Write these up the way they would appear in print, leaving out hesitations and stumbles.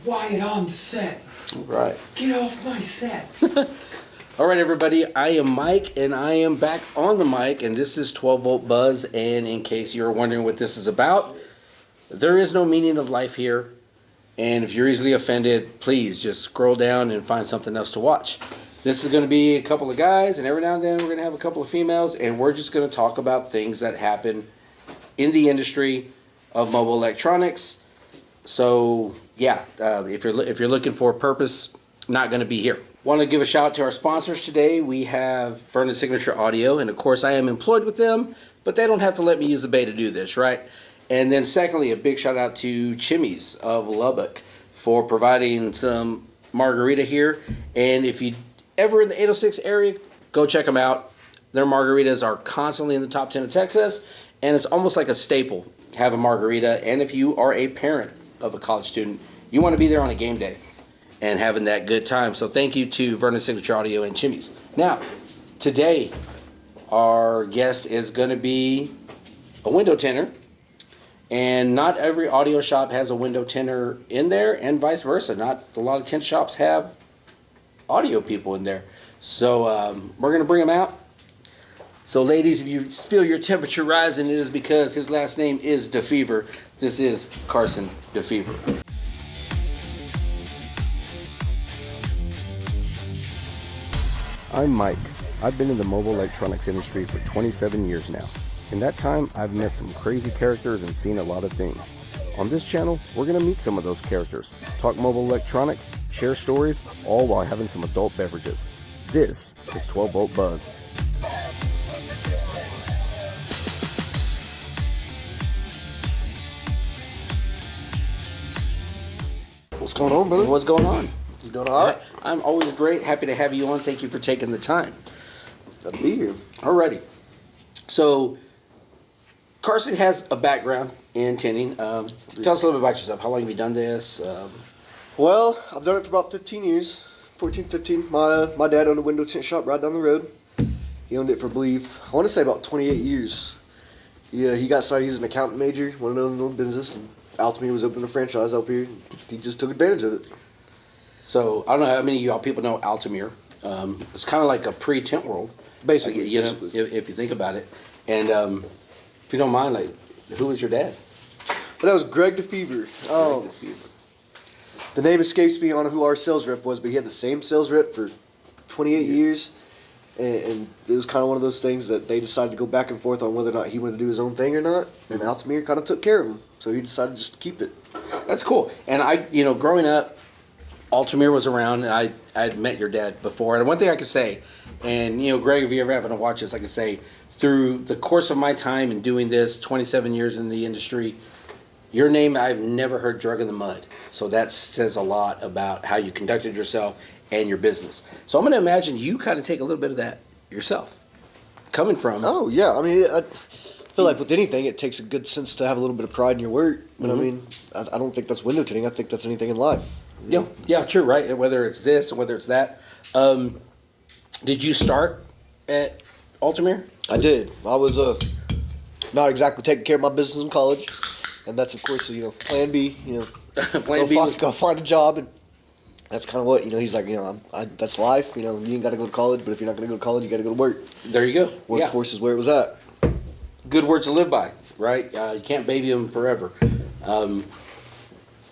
quiet on set. Right. Get off my set. All right, everybody. I am Mike, and I am back on the mic, and this is 12 Volt Buzz. And in case you're wondering what this is about, there is no meaning of life here. And if you're easily offended, please just scroll down and find something else to watch. This is going to be a couple of guys, and every now and then we're going to have a couple of females, and we're just going to talk about things that happen in the industry of mobile electronics. So, yeah, if you're looking for a purpose, not going to be here. Want to give a shout out to our sponsors today. We have Vernon Signature Audio, and of course I am employed with them, but they don't have to let me use the bay to do this, right? And then secondly, a big shout out to Chimmy's of Lubbock for providing some margarita here. And if you ever in the 806 area, go check them out. Their margaritas are constantly in the top 10 of Texas, and it's almost like a staple. Have a margarita, and if you are a parent of a college student, you want to be there on a game day and having that good time. So thank you to Vernon Signature Audio and Chimmy's. Now, today, our guest is going to be a window tinter. And not every audio shop has a window tinter in there, and vice versa. Not a lot of tint shops have audio people in there. So we're going to bring them out. So ladies, if you feel your temperature rising, it is because his last name is DeFever. This is Carson DeFever. I'm Mike. I've been in the mobile electronics industry for 27 years now. In that time, I've met some crazy characters and seen a lot of things. On this channel, we're going to meet some of those characters, talk mobile electronics, share stories, all while having some adult beverages. This is 12 Volt Buzz. What's going on, brother? What's going on? You doing all right? I'm always great. Happy to have you on. Thank you for taking the time. Glad to be here. Alrighty. So, Carson has a background in tinting. Tell us a little bit about yourself. How long have you done this? Well, I've done it for about 15 years. 14, 15. My dad owned a window tint shop right down the road. He owned it for, I want to say about 28 years. Yeah, he got started. He was an accountant major, wanted to own his own business, and Altamir was opening a franchise up here. He just took advantage of it. So, I don't know how many of y'all people know Altamir. It's kind of like a pre-tint world. Basically. You know, if you think about it. And if you don't mind, like, who was your dad? But that was Greg DeFever. The name escapes me on who our sales rep was, but he had the same sales rep for 28 years. And it was kind of one of those things that they decided to go back and forth on whether or not he wanted to do his own thing or not. And Altamir kind of took care of him. So he decided just to keep it. That's cool. And growing up, Altamir was around, and I'd met your dad before. And one thing I could say, and, Greg, if you ever happen to watch this, I could say, through the course of my time in doing this, 27 years in the industry, your name I've never heard drug in the mud. So that says a lot about how you conducted yourself and your business. So I'm going to imagine you kind of take a little bit of that yourself, coming from. Oh, yeah. I mean, I feel like with anything, it takes a good sense to have a little bit of pride in your work. But I mean, I don't think that's window tinting. I think that's anything in life. Yeah, true, right? Whether it's this or whether it's that. Did you start at Altamir? I did. I was not exactly taking care of my business in college, and that's of course plan B. Plan B. Go find a job, and that's kind of what he's like. That's life. You ain't got to go to college, but if you're not going to go to college, you got to go to work. There you go. Workforce is where it was at. Good words to live by, right? You can't baby them forever.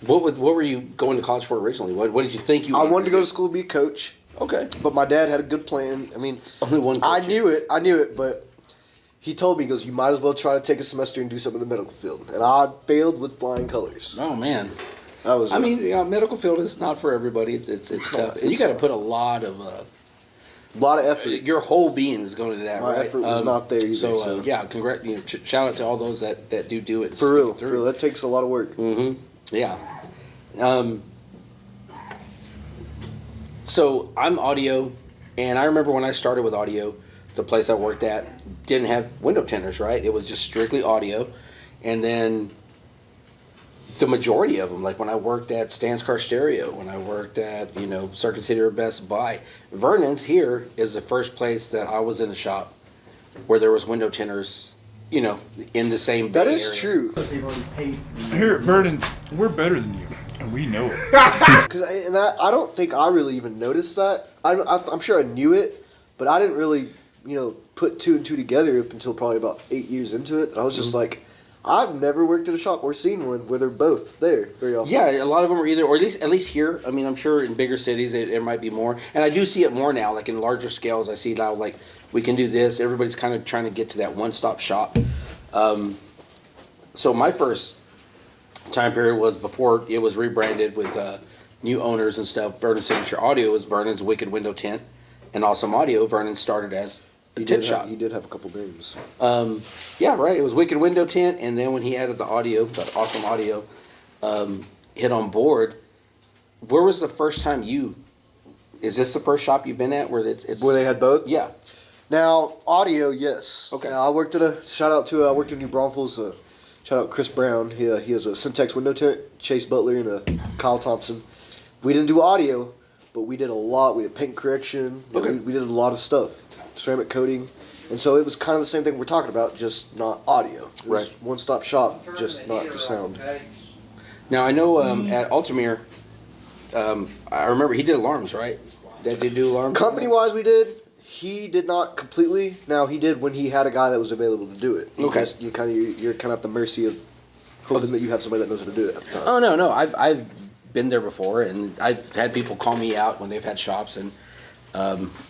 What were you going to college for originally? What did you think you? I wanted to go to school to be a coach. Okay. But my dad had a good plan. I mean, only one coach. I knew it, but he told me, he goes, you might as well try to take a semester and do something in the medical field. And I failed with flying colors. Oh, man. That was medical field is not for everybody. It's tough. And you got to put a lot of effort. Your whole being is going into that, My right? effort was not there either. So yeah, shout out to all those that do it. For real. That takes a lot of work. Mm-hmm. Yeah. So I'm audio, and I remember when I started with audio, the place I worked at didn't have window tinters, right? It was just strictly audio. And then the majority of them, like when I worked at Stan's Car Stereo, when I worked at, Circuit City or Best Buy, Vernon's here is the first place that I was in a shop where there was window tinters, in the same That Bay is area. true. Here at Vernon's, we're better than you. We know it. Because I don't think I really even noticed that. I'm sure I knew it, but I didn't really, put two and two together up until probably about 8 years into it. And I was just like, I've never worked at a shop or seen one where they're both there very often. Yeah, a lot of them are either, or at least here. I mean, I'm sure in bigger cities it might be more, and I do see it more now. Like in larger scales, I see now like we can do this. Everybody's kind of trying to get to that one-stop shop. So my first time period was before it was rebranded with new owners and stuff. Vernon Signature Audio was Vernon's Wicked Window Tint, and Awesome Audio. Vernon started as a tint shop. He did have a couple names. Yeah, right. It was Wicked Window Tint, and then when he added the audio, that Awesome Audio, hit on board. Where was the first time you? Is this the first shop you've been at where it's Where they had both? Yeah. Now, audio, yes. Okay. Now, I worked at I worked at New Braunfels. Shout out Chris Brown. He has a Syntex window tint, Chase Butler, and a Kyle Thompson. We didn't do audio, but we did a lot. We did paint correction. Okay. We did a lot of stuff. Ceramic coating. And so it was kind of the same thing we're talking about, just not audio. It was Right. one-stop shop, just not for sound. Now I know at Altamir, I remember he did alarms, right? That did do alarms. Company-wise, we did. He did not completely. Now he did when he had a guy that was available to do it. Okay. You're kind of at the mercy of hoping that you have somebody that knows how to do it at the time. Oh no, I've been there before, and I've had people call me out when they've had shops, and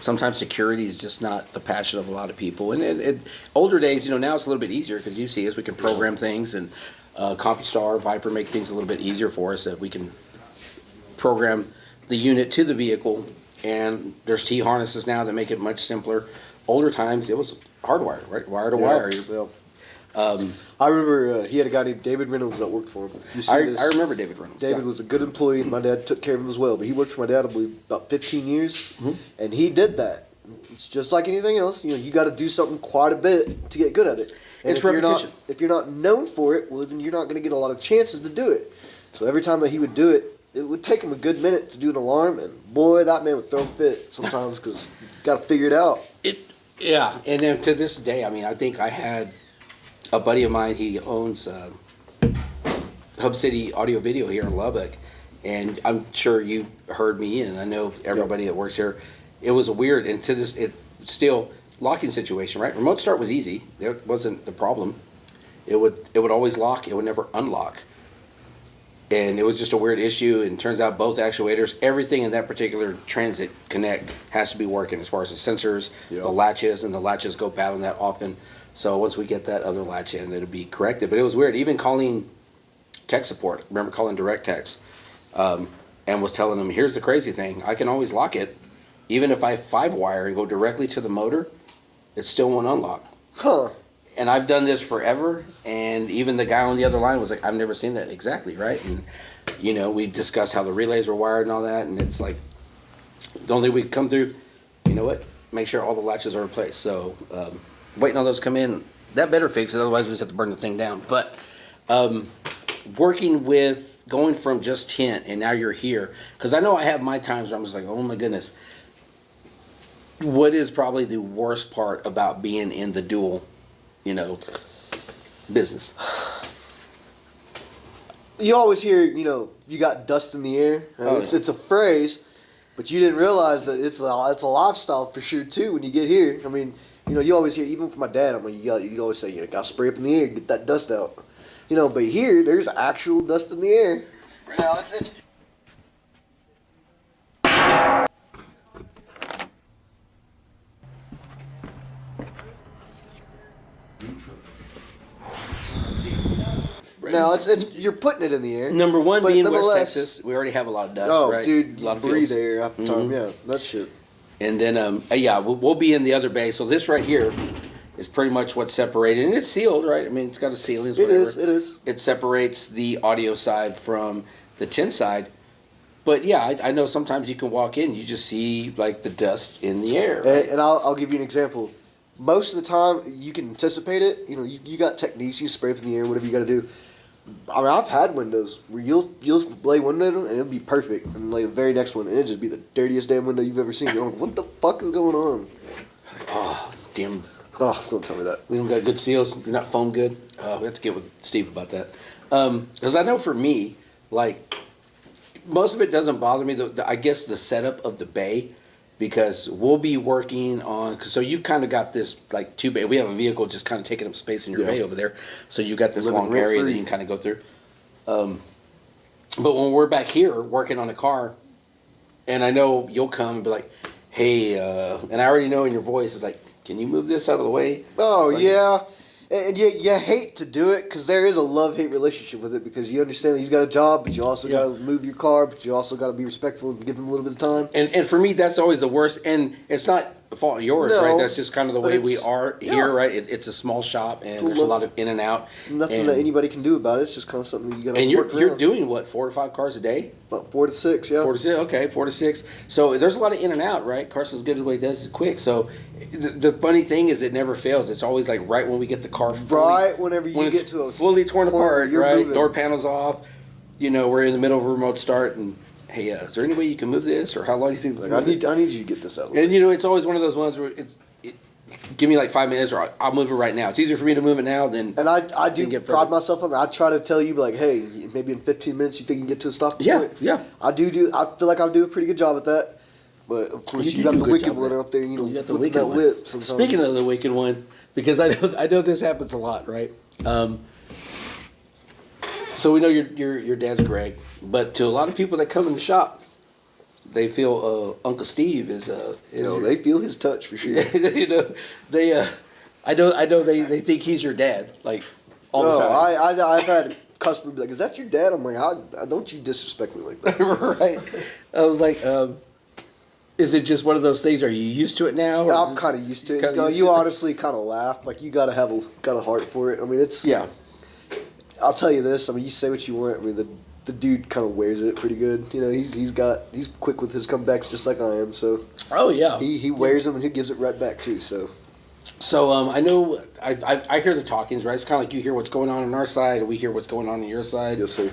sometimes security is just not the passion of a lot of people. And older days, now it's a little bit easier because you see us, we can program things, and CompuStar, Viper make things a little bit easier for us that we can program the unit to the vehicle. And there's T harnesses now that make it much simpler. Older times it was hardwired, right? Wire to wire. Yeah. I remember he had a guy named David Reynolds that worked for him. You see I this? remember David Reynolds. David yeah. was a good employee, and my dad took care of him as well. But he worked for my dad, I believe, about 15 years, and he did that. It's just like anything else. You got to do something quite a bit to get good at it. And It's repetition. If you're not known for it, well, then you're not going to get a lot of chances to do it. So every time that he would do it, it would take him a good minute to do an alarm, and boy, that man would throw a fit sometimes because you got to figure it out. Yeah, and then to this day, I mean, I think I had a buddy of mine. He owns Hub City Audio Video here in Lubbock, and I'm sure you heard me, and I know everybody that works here. It was a weird, and to this, it still locking situation, right? Remote start was easy. There wasn't the problem. It would always lock. It would never unlock. And it was just a weird issue, and turns out both actuators, everything in that particular transit connect has to be working as far as the sensors, the latches, and the latches go bad on that often. So once we get that other latch in, it'll be corrected. But it was weird. Even calling tech support, I remember calling direct techs, and was telling them, here's the crazy thing, I can always lock it. Even if I 5-wire and go directly to the motor, it still won't unlock. Huh. And I've done this forever, and even the guy on the other line was like, I've never seen that. Exactly, right? And, we discussed how the relays were wired and all that, and it's like, the only way we come through, you know what? Make sure all the latches are in place. So, waiting on those to come in, that better fix it, otherwise we just have to burn the thing down. But, working with, going from just Tint, and now you're here, because I know I have my times where I'm just like, oh my goodness. What is probably the worst part about being in the dual business? You always hear, you got dust in the air. It's a phrase, but you didn't realize that it's a lifestyle for sure too. When you get here, I mean, you always hear, even from my dad, I mean, you always say, got to spray up in the air, get that dust out. But here there's actual dust in the air. Now it's. Now it's you're putting it in the air. Number one but being West nonetheless- Texas, we already have a lot of dust, Oh, right? dude, a lot of breathe fields. air half the time. Yeah, that shit. And then, we'll be in the other bay. So this right here is pretty much what's separated, and it's sealed, right? I mean, it's got a sealing. It is. It separates the audio side from the tin side. But yeah, I know sometimes you can walk in, you just see like the dust in the air. Right? And I'll give you an example. Most of the time, you can anticipate it. You got techniques. You spray up in the air, whatever you got to do. I mean, I've had windows where you'll lay one window and it'll be perfect, and lay the very next one and it'll just be the dirtiest damn window you've ever seen. You're like, what the fuck is going on? Oh, damn. Oh, don't tell me that. We don't got good seals. You're not foam good. We have to get with Steve about that. Because I know for me, like, most of it doesn't bother me. I guess the setup of the bay, because we'll be working on. So you've kind of got this like two bay. We have a vehicle just kind of taking up space in your bay over there. So you've got this Living long area that rent-free. you can kind of go through. But when we're back here working on a car, and I know you'll come and be like, "Hey," and I already know in your voice is like, "Can you move this out of the way?" Oh, It's like, yeah. And you hate to do it because there is a love-hate relationship with it because you understand that he's got a job, but you also got to move your car, but you also got to be respectful and give him a little bit of time. And for me, that's always the worst. And it's not a fault of yours, No, right? That's just kind of the but way we it's- are yeah. here, right? It's a small shop, and there's a lot of in and out. Nothing and, that anybody can do about it. It's just kind of something that you got to And work you're around. doing what, 4 to 5 cars a day? About 4 to 6, yeah. 4 to 6, okay, 4 to 6. So there's a lot of in and out, right? Carson's good at what he does is quick. So the funny thing is, it never fails. It's always like right when we get the car fully, Right whenever you when get it's to a fully torn point where apart, you're right? moving. Door panels off. You know, we're in the middle of a remote start, and hey, is there any way you can move this, or how long do you think? Like, I need you to get this out. And you know, it's always one of those ones where give me like 5 minutes, or I'll move it right now. It's easier for me to move it now than. And I do get pride further. myself on that. I try to tell you, like, hey, maybe in 15 minutes you think you can get to a stopping Yeah, point. yeah. I feel like I do a pretty good job at that. But of course, you got do the a good wicked job one there. out there, you know, You got the whipping wicked that one. whip sometimes. Speaking of the wicked one, because I know this happens a lot, right? So we know your dad's Greg, but to a lot of people that come in the shop, they feel Uncle Steve is You know, they feel his touch for sure. you know, they I know they think he's your dad, like all the time. I've had customers be like, "Is that your dad?" I'm like, I don't you disrespect me like that. Right. I was like, is it just one of those things? Are you used to it now? or I'm is kind of used to it. kinda used You to it? honestly kind of laugh. Like, you got to have a heart for it. I mean, it's. Yeah. I'll tell you this. I mean, you say what you want. I mean, the dude kind of wears it pretty good. You know, he's quick with his comebacks just like I am. So Oh yeah. he wears them and he gives it right back too. So So I know I hear the talkings, right? It's kind of like you hear what's going on our side, and we hear what's going on your side. yes, sir.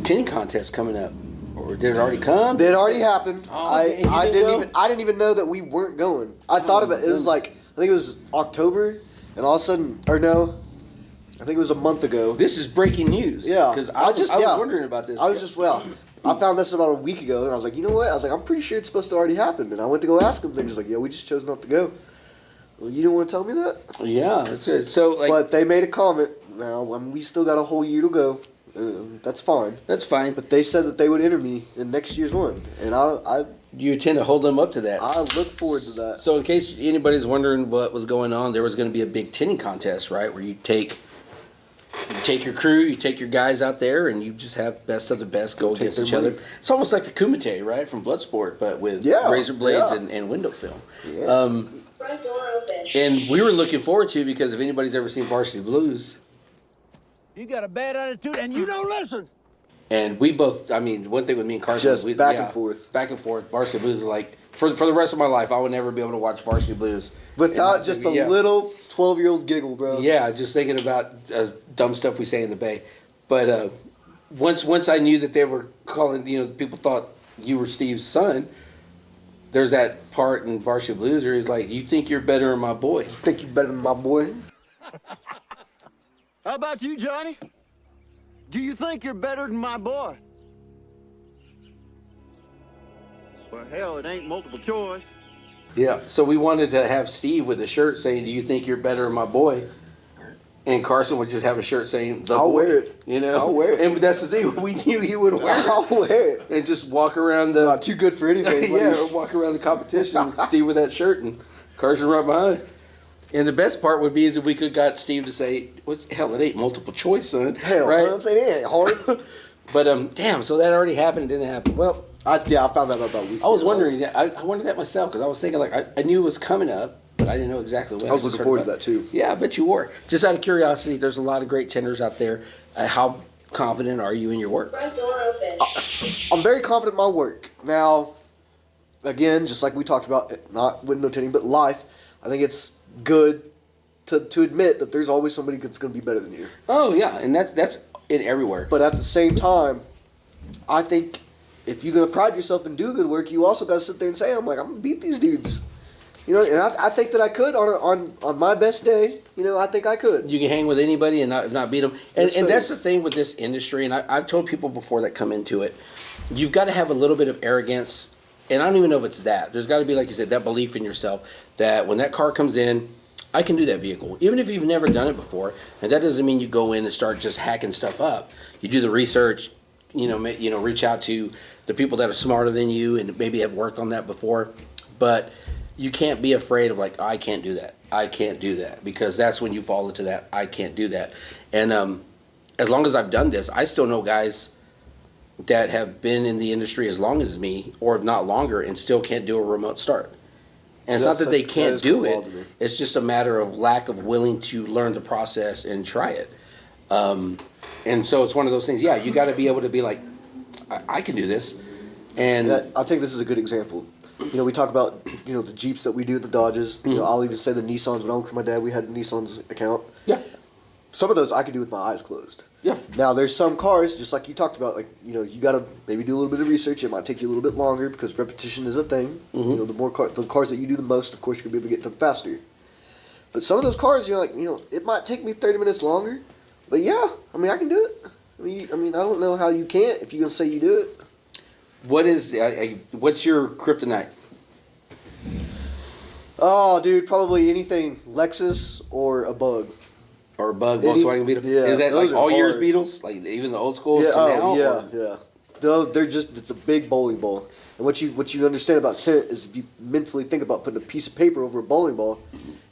Tinting contest coming up, or did it already come? That already happened. Oh, dang, you I didn't didn't go? even know that we weren't going. I thought about it. It was like, I think it was October, and all of a sudden, or no, I think it was a month ago. This is breaking news. Yeah, because I was yeah. wondering about this. I was just I found this about a week ago, and I was like, you know what? I was like, I'm pretty sure it's supposed to already happen. And I went to go ask them. They're just like, yeah, we just chose not to go. Well, you didn't want to tell me that? Yeah, that's it. So like, But they made a comment. Now, I mean, we still got a whole year to go. That's fine. that's fine. But they said that they would enter me in next year's one, and I You intend to hold them up to that. look forward to that. So in case anybody's wondering what was going on, there was going to be a big tinting contest, right? Where you take your crew, you take your guys out there, and you just have best of the best go Take against their each other. money. It's almost like the Kumite, right, from Bloodsport, but with Yeah, razor blades yeah. and window film. Yeah. Front door open. And we were looking forward to, because if anybody's ever seen Varsity Blues, You got a bad attitude and you don't listen. and we both, I mean, one thing with me and Carson, Just we, back and forth. back and forth. Varsity Blues is like for the rest of my life, I would never be able to watch Varsity Blues Without and just not- a yeah. little 12-year-old giggle, bro. Yeah, just thinking about dumb stuff we say in the Bay. But once I knew that they were calling, you know, people thought you were Steve's son. There's that part in Varsity Blues where he's like, "You think you're better than my boy?" Think you better than my boy? How about you, Johnny? Do you think you're better than my boy? Well, hell, it ain't multiple choice. Yeah. So we wanted to have Steve with a shirt saying, "Do you think you're better than my boy?" And Carson would just have a shirt saying, "The I'll boy." wear it. You know, I'll wear it. And that's the thing. We knew he would wear it I'll wear it. and just walk around the Not too good for anything. yeah, buddy. or walk around the competition with Steve with that shirt and Carson right behind. And the best part would be is if we could got Steve to say, "What's hell? It ain't multiple choice, son." Hell, right? I'm saying it ain't hard. But damn, so that already happened. Didn't happen. Well, I found that out about a week I was ago. wondering. I wondered that myself because I was thinking like I knew it was coming up, but I didn't know exactly when. I was just looking heard forward about to that too. Yeah, I bet you were. Just out of curiosity, there's a lot of great tenders out there. How confident are you in your work? Front door open. I'm very confident in my work. Now, again, just like we talked about, not window tinting, but life, I think it's good to admit that there's always somebody that's going to be better than you. Oh yeah, and that's it everywhere. But at the same time, I think if you're going to pride yourself and do good work, you also got to sit there and say, I'm going to beat these dudes. You know, and I think that I could on my best day. You know, I think I could. You can hang with anybody and not beat them. And, Yes, and sir. that's the thing with this industry, and I've told people before that come into it, you've got to have a little bit of arrogance, and I don't even know if it's that. There's got to be, like you said, that belief in yourself that when that car comes in, I can do that vehicle. Even if you've never done it before, and that doesn't mean you go in and start just hacking stuff up. You do the research, reach out to the people that are smarter than you and maybe have worked on that before, but you can't be afraid of like, I can't do that. I can't do that, because that's when you fall into that. I can't do that. And as long as I've done this, I still know guys that have been in the industry as long as me, or if not longer, and still can't do a remote start. And it's not that they can't do it. It's just a matter of lack of willing to learn the process and try it. And so it's one of those things. Yeah, you got to be able to be like, I can do this. And I think this is a good example. You know, we talk about, you know, the Jeeps that we do, the Dodges. You know, I'll even say the Nissans. When I worked for my dad, we had Nissan's account. yeah, Some of those I could do with my eyes closed. yeah. Now, there's some cars, just like you talked about, like, you know, you got to maybe do a little bit of research. It might take you a little bit longer because repetition is a thing. You know, the cars that you do the most, of course, you're going to be able to get them faster. But some of those cars, you're like, you know, it might take me 30 minutes longer. But yeah, I mean, I can do it. I mean, I don't know how you can't if you're going to say you do it. What's your kryptonite? Oh, dude, probably anything Lexus or a Bug. Or a Bug, Volkswagen Beetle? Yeah, Is that those like are all years hard. Beetles? Like even the old schools Yeah, to now? yeah. They're just, it's a big bowling ball. And what you understand about Tint is if you mentally think about putting a piece of paper over a bowling ball,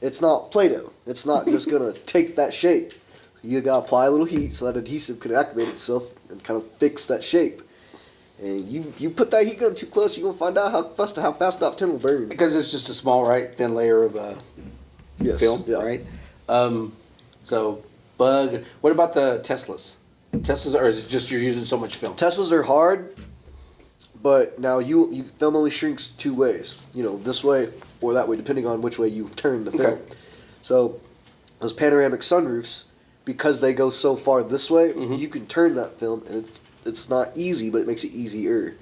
it's not Play-Doh. It's not just going to take that shape. You got to apply a little heat so that adhesive can activate itself and kind of fix that shape. And you put that heat gun too close, you're going to find out how fast that tin will burn. Because it's just a small, thin layer of Yes, film, yeah. right? So, Bug. What about the Teslas? Teslas, or is it just you're using so much film? Teslas are hard, but now you film only shrinks two ways. You know, this way or that way, depending on which way you turn the film. Okay. So those panoramic sunroofs, because they go so far this way, you can turn that film, and it's not easy, but it makes it easier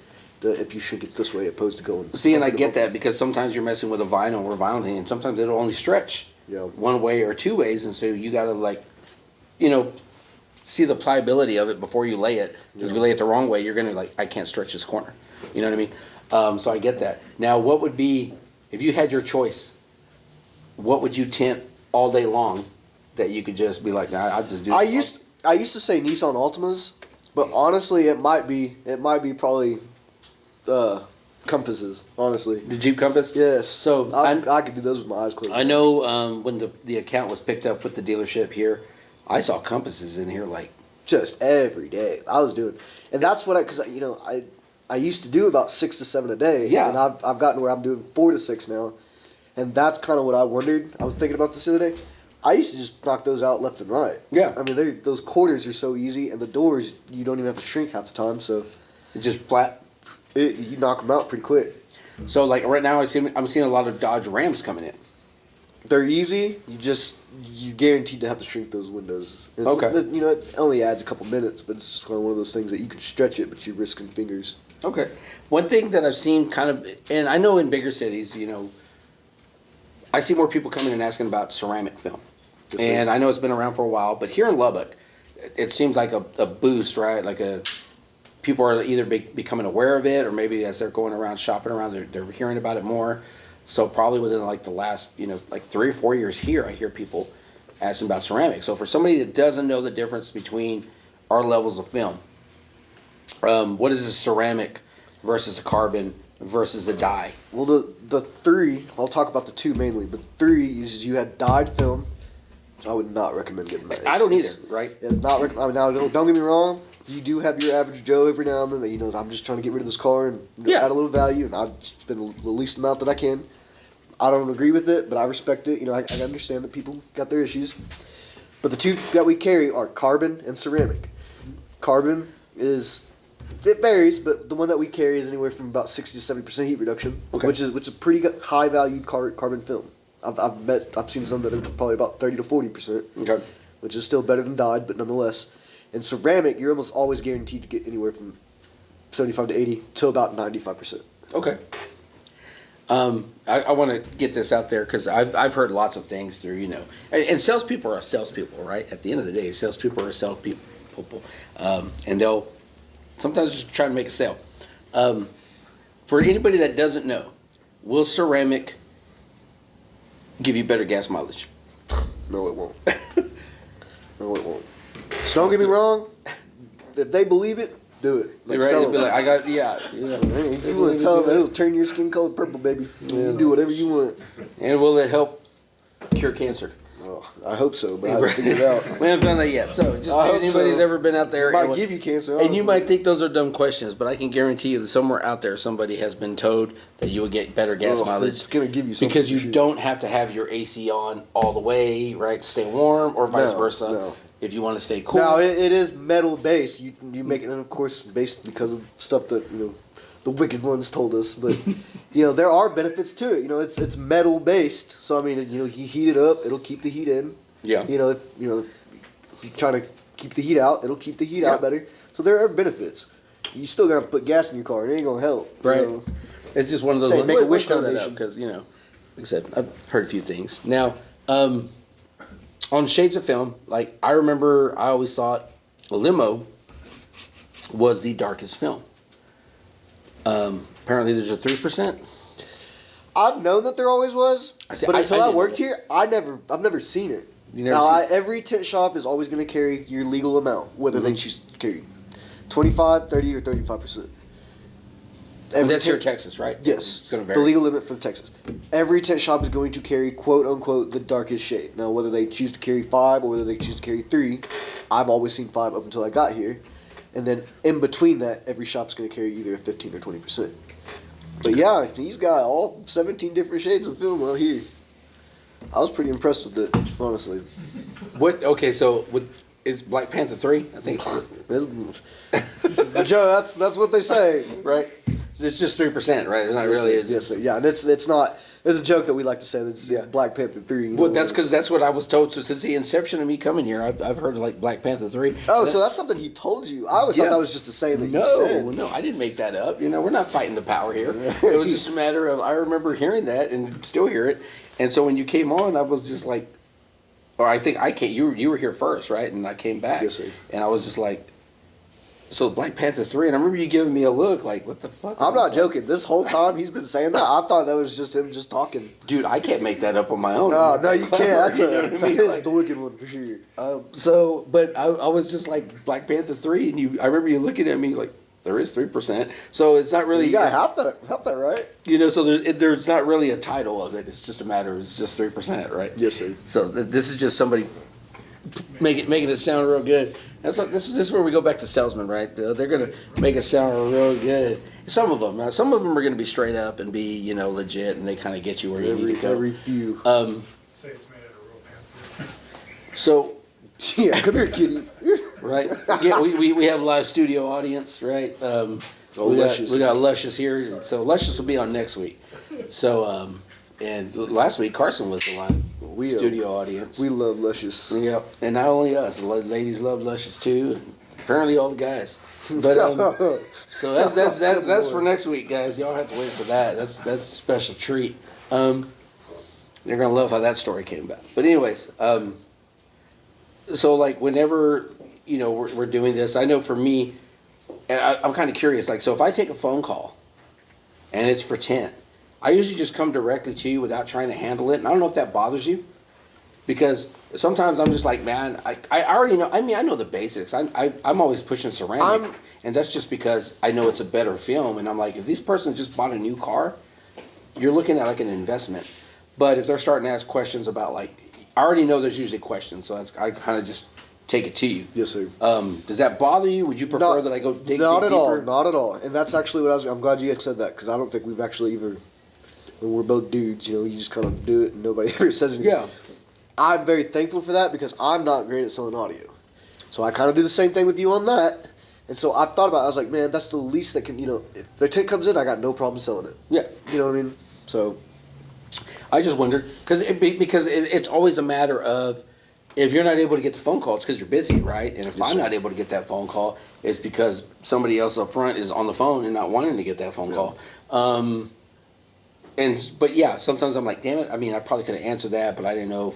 if you shrink it this way opposed to going. See, and I get that because sometimes you're messing with a vinyl or vinyl thing, and sometimes it'll only stretch one way or two ways, and so you got to see the pliability of it before you lay it. Because if you lay it the wrong way, you're gonna I can't stretch this corner. You know what I mean? So I get that. Now, what would be if you had your choice? What would you tint all day long that you could just be like, nah, I'll just do? I used to say Nissan Altimas, but honestly, it might be probably Compasses. Honestly, the Jeep Compass. yes. So I could do those with my eyes closed. I know when the account was picked up with the dealership here, I saw Compasses in here Just every day I was doing, and that's what I used to do about 6 to 7 a day. Yeah. And I've gotten where I'm doing 4 to 6 now, and that's kind of what I wondered. I was thinking about this the other day. I used to just knock those out left and right. Yeah. I mean, those quarters are so easy, and the doors you don't even have to shrink half the time. So it's just flat. you knock them out pretty quick. So right now I'm seeing a lot of Dodge Rams coming in. They're easy. You guaranteed to have to shrink those windows. Okay. It only adds a couple minutes, but it's just kind of one of those things that you can stretch it, but you're risking fingers. Okay. One thing that I've seen and I know in bigger cities, I see more people coming and asking about ceramic film. Yes, sir. And I know it's been around for a while, but here in Lubbock, it seems like a boost, right? People are either becoming aware of it, or maybe as they're going around shopping around, they're hearing about it more. So probably within the last 3 or 4 years here, I hear people asking about ceramic. So for somebody that doesn't know the difference between our levels of film, what is a ceramic versus a carbon versus a dye? Well, the three, I'll talk about the two mainly, but three is you had dyed film, which I would not recommend getting that. I don't either, right? Yeah, now, don't get me wrong. You do have your average Joe every now and then that I'm just trying to get rid of this car and add a little value, and I'll spend the least amount that I can. I don't agree with it, but I respect it. I understand that people got their issues. But the two that we carry are carbon and ceramic. Carbon it varies, but the one that we carry is anywhere from about 60 to 70% heat reduction, which is a pretty high valued carbon film. I've seen some that are probably about 30 to 40%, which is still better than dyed, but nonetheless. In ceramic, you're almost always guaranteed to get anywhere from 75 to 80 to about 95%. Okay. I want to get this out there because I've heard lots of things through, and salespeople are salespeople, right? At the end of the day, salespeople are salespeople, and they'll sometimes just try to make a sale. For anybody that doesn't know, will ceramic give you better gas mileage? No, it won't. No, it won't. So don't get me wrong. If they believe it, do it. Right? Sell Be it. like, I got, yeah. If you want to tell them that it'll turn your skin color purple, baby. You do whatever you want. And will it help cure cancer? Oh, I hope so, but I haven't figured it out. We haven't found that yet. So, just I if hope anybody's so. ever been out there, It might give you cancer. and you honestly. might think those are dumb questions, but I can guarantee you that somewhere out there, somebody has been told that you would get better gas mileage. It's gonna give you something because you for sure. don't have to have your AC on all the way, right, to stay warm, or vice versa. No. If you want to stay cool. Now it is metal based. You make it, and of course, based because of stuff that the wicked ones told us. But there are benefits to it. It's metal based. So I mean, you heat it up, it'll keep the heat in. Yeah. If you're trying to keep the heat out, it'll keep the heat out better. So there are benefits. You still gotta put gas in your car. It ain't gonna help. Right. It's just one of those. Say, make a wish foundation foundation. because like I said, I've heard a few things. Now, on Shades of Film, like I remember, I always thought Limo was the darkest film. Apparently, there's a 3%. I've known that there always was, See, but until I I didn't worked know here, I've never seen it. You never Now, seen it? every tint shop is always going to carry your legal amount, whether they choose to carry 25, 30, or 35%. And that's here in Texas, right? Yes, It's going to the vary. legal limit for Texas. Every tint shop is going to carry "quote unquote" the darkest shade. Now, whether they choose to carry 5 or whether they choose to carry 3, I've always seen 5 up until I got here, and then in between that, every shop's going to carry either a 15 or 20%. But yeah, he's got all 17 different shades of film out here. I was pretty impressed with it, honestly. What? Okay, so is Black Panther 3? I think. Joe, that's what they say. Right. It's just 3%, right? It's not Yes, really. sir. Yes, sir. Yeah, and it's not. There's a joke that we like to say that's Black Panther 3. Well, that's because that's what I was told. So since the inception of me coming here, I've heard of like Black Panther 3. Oh, so that's something he told you. I always thought that was just a saying that you said. No, I didn't make that up. We're not fighting the power here. It was just a matter of I remember hearing that and still hear it. And so when you came on, I was just like, or I think I came. You were here first, right? And I came back. Yes, sir. And I was just like, so Black Panther 3, and I remember you giving me a look like, what the fuck? I'm not joking. This whole time he's been saying that. I thought that was just him just talking. Dude, I can't make that up on my own. No, you can't. That's You know what I that mean? is Like, the wicked one for sure. But I was just like Black Panther 3, and I remember you looking at me like, there is 3%. So it's not really. You got half that right. So there's not really a title of it. It's just a matter. It's just 3%, right? Yes, sir. So this is just somebody making it sound real good. This is where we go back to salesmen, right? They're gonna make it sound real good. Some of them are gonna be straight up and be legit, and they kind of get you where you need to go. Every few. Say it's made out of real panther. So Yeah, come here, kitty. right, we have a live studio audience, right? Luscious. We got Luscious here, so Luscious will be on next week. So and last week Carson was the live studio audience. We love Luscious. Yep, and not only us, the ladies love Luscious too, and apparently all the guys. But so that's for next week, guys. Y'all have to wait for that. That's a special treat. You're gonna love how that story came about. But anyways, so like whenever we're doing this, I know for me, and I'm kind of curious. Like, so if I take a phone call, and it's for Tint, I usually just come directly to you without trying to handle it. And I don't know if that bothers you. Because sometimes I'm just like, man, I already know. I mean, I know the basics. I'm always pushing ceramic, and that's just because I know it's a better film. And I'm like, if this person just bought a new car, you're looking at like an investment. But if they're starting to ask questions about like, I already know there's usually questions, so I kind of just take it to you. Yes, sir. Does that bother you? Would you prefer that I go dig Not at deeper? all. Not at all. And that's actually what I'm glad you said that because I don't think we've actually even. When we're both dudes, you just kind of do it and nobody ever says anything. Yeah. I'm very thankful for that because I'm not great at selling audio. So I kind of do the same thing with you on that. And so I've thought about it. I was like, man, that's the least that can, if the tint comes in, I got no problem selling it. Yeah. You know what I mean? So. I just wondered, because it's always a matter of, if you're not able to get the phone call, it's because you're busy, right? And if I'm not able to get that phone call, it's because somebody else up front is on the phone and not wanting to get that phone call. But yeah, sometimes I'm like, damn it. I mean, I probably could have answered that, but I didn't know.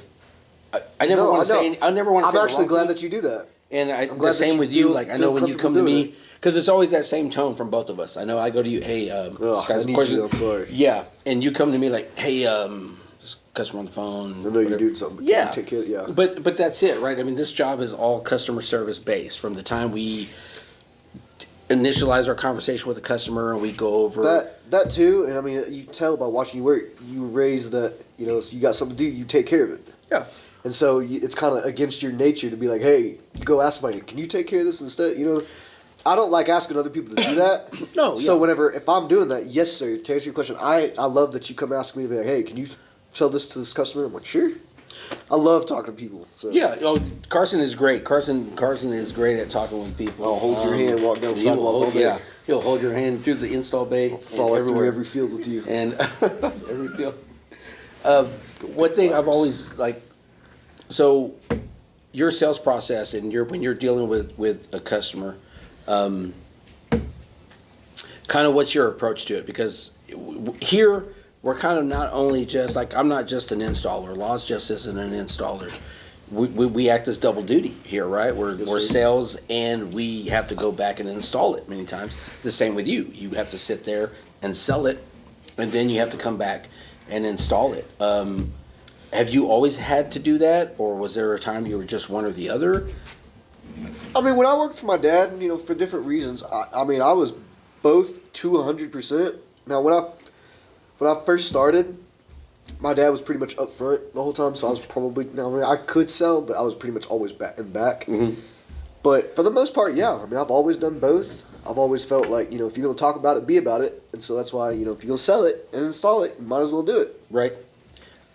I never No, want to I know. say. I never want to say. I'm the actually wrong glad thing. that you do that. And I'm the glad that same you with you. feel- Like I feel know when you come to comfortable doing me, because it's always that same tone from both of us. I know I go to you, hey, Ugh, guys, I need you, I'm sorry. Yeah, and you come to me like, hey, this customer on the phone. I know you're doing something. But Yeah, you take care. Yeah. But that's it, right? I mean, this job is all customer service based from the time we initialize our conversation with the customer and we go over That too, and I mean, you tell by watching you work, you raise that, you know, so you got something to do, you take care of it. Yeah. And so it's kind of against your nature to be like, hey, you go ask somebody, can you take care of this instead? You know, I don't like asking other people to do that. No, So yeah. if I'm doing that, yes, sir, to answer your question, I love that you come ask me to be like, hey, can you sell this to this customer? I'm like, sure. I love talking to people. So. Yeah, Carson is great. Carson is great at talking with people. I'll hold your hand, walk down the he will sidewalk all hold- day. Yeah, he'll hold your hand through the install bay. and Follow through everywhere. every field with you. And every field. One thing I've always like, so your sales process and when you're dealing with a customer, kind of what's your approach to it? Because here we're kind of not only just like, I'm not just an installer. Laws just isn't an installer. We act as double duty here, right? We're Yes, sir. sales and we have to go back and install it many times. The same with you. You have to sit there and sell it, and then you have to come back and install it. Have you always had to do that, or was there a time you were just one or the other? I mean, when I worked for my dad, you know, for different reasons, I mean, I was both to 100%. Now, when I first started, my dad was pretty much up front the whole time, so I was probably, I mean, I could sell, but I was pretty much always back and back. Mhm. But for the most part, yeah. I mean, I've always done both. I've always felt like, you know, if you're going to talk about it, be about it. And so that's why, you know, if you're going to sell it and install it, you might as well do it. Right.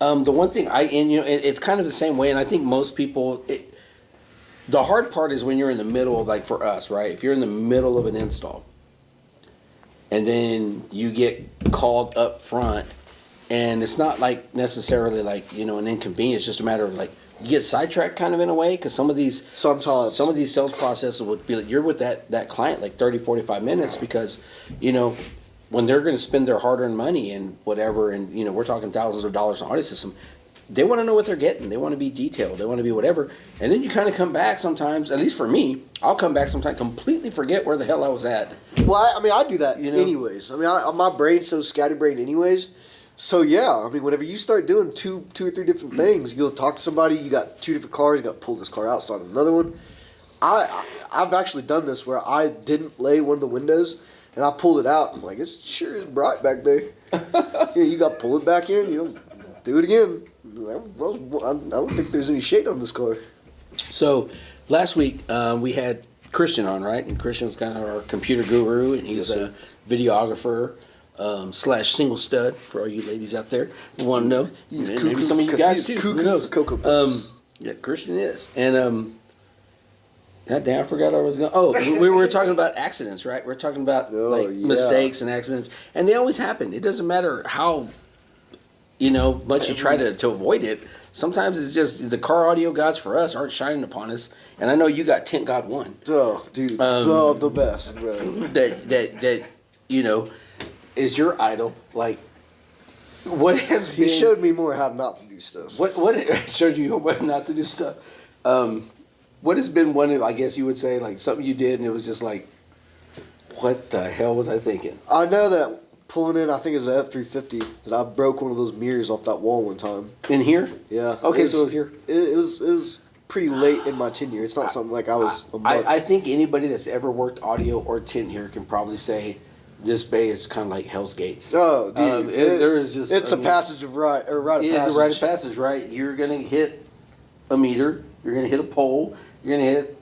The one thing it's kind of the same way, and I think most people, the hard part is when you're in the middle of, like for us, right? If you're in the middle of an install, and then you get called up front, and it's not like necessarily like, you know, an inconvenience, just a matter of like, you get sidetracked kind of in a way, because some of these sales processes would be like, you're with that client like 30, 45 minutes, because, you know, when they're going to spend their hard-earned money and whatever, and, you know, we're talking thousands of dollars on audio system, they want to know what they're getting. They want to be detailed. They want to be whatever. And then you kind of come back sometimes, at least for me, I'll come back sometimes, completely forget where the hell I was at. Well, I mean, I do that You know? anyways. I mean, my brain's so scatterbrained anyways. So, yeah, I mean, whenever you start doing two or three different things, you go talk to somebody, you got two different cars, you got to pull this car out, start another one. I've actually done this where I didn't lay one of the windows, and I pulled it out. I'm like, it sure is bright back there. Yeah, you got to pull it back in, you know, do it again. I don't think there's any shade on this car. So last week we had Christian on, right? And Christian's kind of our computer guru, and he's Yes, a videographer / single stud for all you ladies out there who want to know. He's And cuckoo maybe some of you guys he's too. Who cuckoo knows? for Cocoa Puffs. Yeah, Christian is. And God damn, I forgot I was going. Oh, we were talking about accidents, right? We're talking about Oh, yeah. mistakes and accidents, and they always happen. It doesn't matter how, you know, much you try to avoid it. Sometimes it's just the car audio gods for us aren't shining upon us. And I know you got Tint God 1. Oh, dude, the best, bro. That you know is your idol. Like, what has He been? showed me more how not to do stuff. What showed you what not to do stuff. What has been one of, I guess you would say, like something you did and it was just like, what the hell was I thinking? I know that pulling in, I think it's an F-350, that I broke one of those mirrors off that wall one time. In here? Yeah. Okay, so it was here. It was pretty late in my tenure. It's not something like I was a month. I think anybody that's ever worked audio or tint here can probably say this bay is kind of like Hell's Gates. Oh, dude. There is just. It's a passage of rite of passage. It is a rite of passage, right? You're gonna hit a meter. You're gonna hit a pole. You're gonna hit,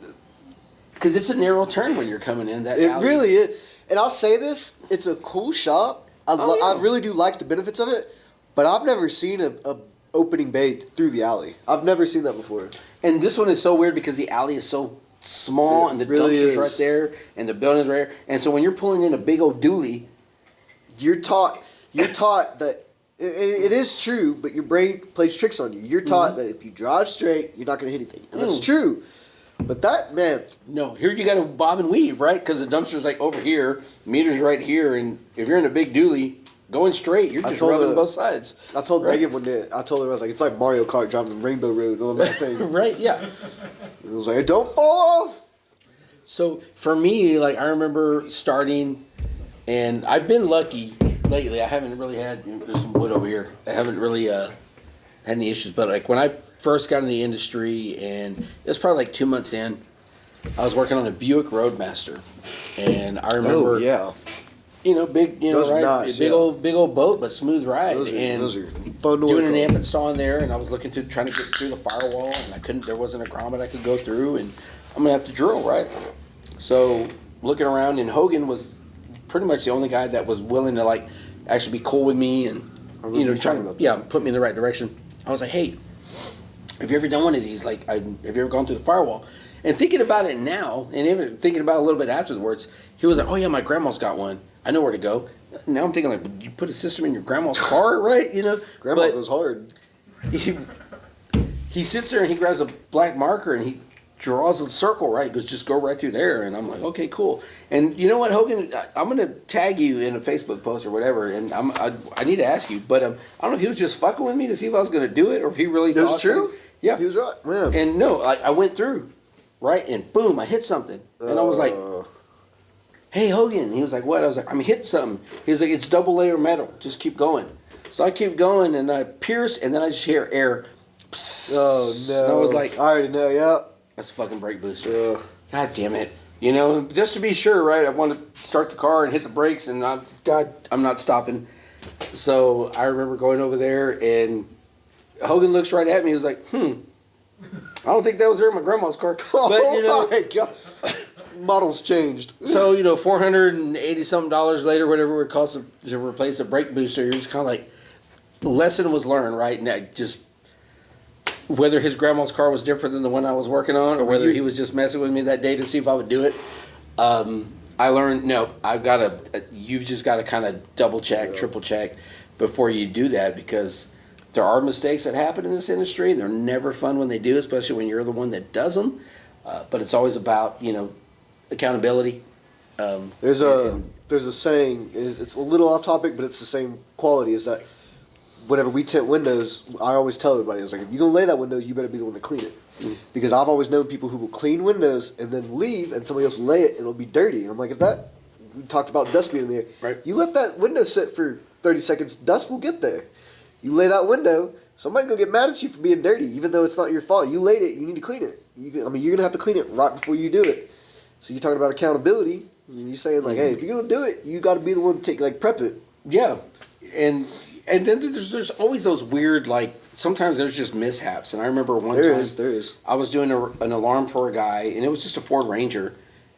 because it's a narrow turn when you're coming in that. It alley. really is. And I'll say this, it's a cool shop. I really do like the benefits of it, but I've never seen a opening bay through the alley. I've never seen that before. And this one is so weird because the alley is so small and the really dumpster's is. right there and the building's right there. And so when you're pulling in a big old dually, You're taught that it is true, but your brain plays tricks on you. You're taught that if you drive straight, you're not going to hit anything. And that's true. But that, man, no, here you got to bob and weave, right? Because the dumpster's like over here, meter's right here, and if you're in a big dually, going straight. You're just rubbing both sides. I told Megan one day. I told her I was like, it's like Mario Kart driving the Rainbow Road on that thing. Right? Yeah. It was like, don't fall off. So for me, like I remember starting, and I've been lucky lately. I haven't really had. There's some wood over here. I haven't really had any issues. But like when I first got in the industry, and it was probably like 2 months in, I was working on a Buick Roadmaster, and I remember. Oh yeah. You know, big, you know, Those are right? nice, big old boat, but smooth ride. Those are fun to doing work an on. amp install in there, and I was looking trying to get through the firewall, and I couldn't. There wasn't a grommet I could go through, and I'm gonna have to drill, right? So looking around, and Hogan was pretty much the only guy that was willing to like actually be cool with me, and you know, trying to put me in the right direction. I was like, hey, have you ever done one of these? Like, have you ever gone through the firewall? And thinking about it now, and even thinking about it a little bit afterwards, he was like, oh yeah, my grandma's got one. I know where to go. Now I'm thinking, like, you put a system in your grandma's car, right? You know? Grandma goes hard. He sits there and he grabs a black marker and he draws a circle, right? He goes, just go right through there. And I'm like, okay, cool. And you know what, Hogan? I'm going to tag you in a Facebook post or whatever, and I need to ask you, but I don't know if he was just fucking with me to see if I was going to do it or if he really thought. That's true? Yeah. He was right. Yeah. And no, I went through, right? And boom, I hit something. And I was like, hey, Hogan. He was like, what? I was like, I'm hitting something. He was like, it's double layer metal. Just keep going. So I keep going, and I pierce, and then I just hear air. Psst. Oh, no. And I was like, I already know, yeah. that's a fucking brake booster. God damn it. You know, just to be sure, right? I want to start the car and hit the brakes, and I'm not stopping. So I remember going over there, and Hogan looks right at me. He was like, I don't think that was there in my grandma's car. But, you know, my God. Models changed. so, you know, $480-something later, whatever it costs to replace a brake booster, you're just kind of like, lesson was learned, right? And I just, whether his grandma's car was different than the one I was working on, or whether he was just messing with me that day to see if I would do it, I learned, no, you've just got to kind of double check, triple check before you do that, because there are mistakes that happen in this industry. They're never fun when they do, especially when you're the one that does them. But it's always about, you know, accountability. There's a saying, it's a little off topic, but it's the same quality, is that whenever we tint windows, I always tell everybody, it's like, if you're going to lay that window, you better be the one to clean it. Because I've always known people who will clean windows and then leave, and somebody else will lay it, and it'll be dirty. And I'm like, we talked about dust being in there. Right. You let that window sit for 30 seconds, dust will get there. You lay that window, somebody will get mad at you for being dirty, even though it's not your fault. You laid it, you need to clean it. You're going to have to clean it right before you do it. So you're talking about accountability, and you're saying, like, hey, if you're going to do it, you got to be the one to take, like, prep it. Yeah. And then there's always those weird, like, sometimes there's just mishaps. And I remember one time. There is. I was doing an alarm for a guy, and it was just a Ford Ranger.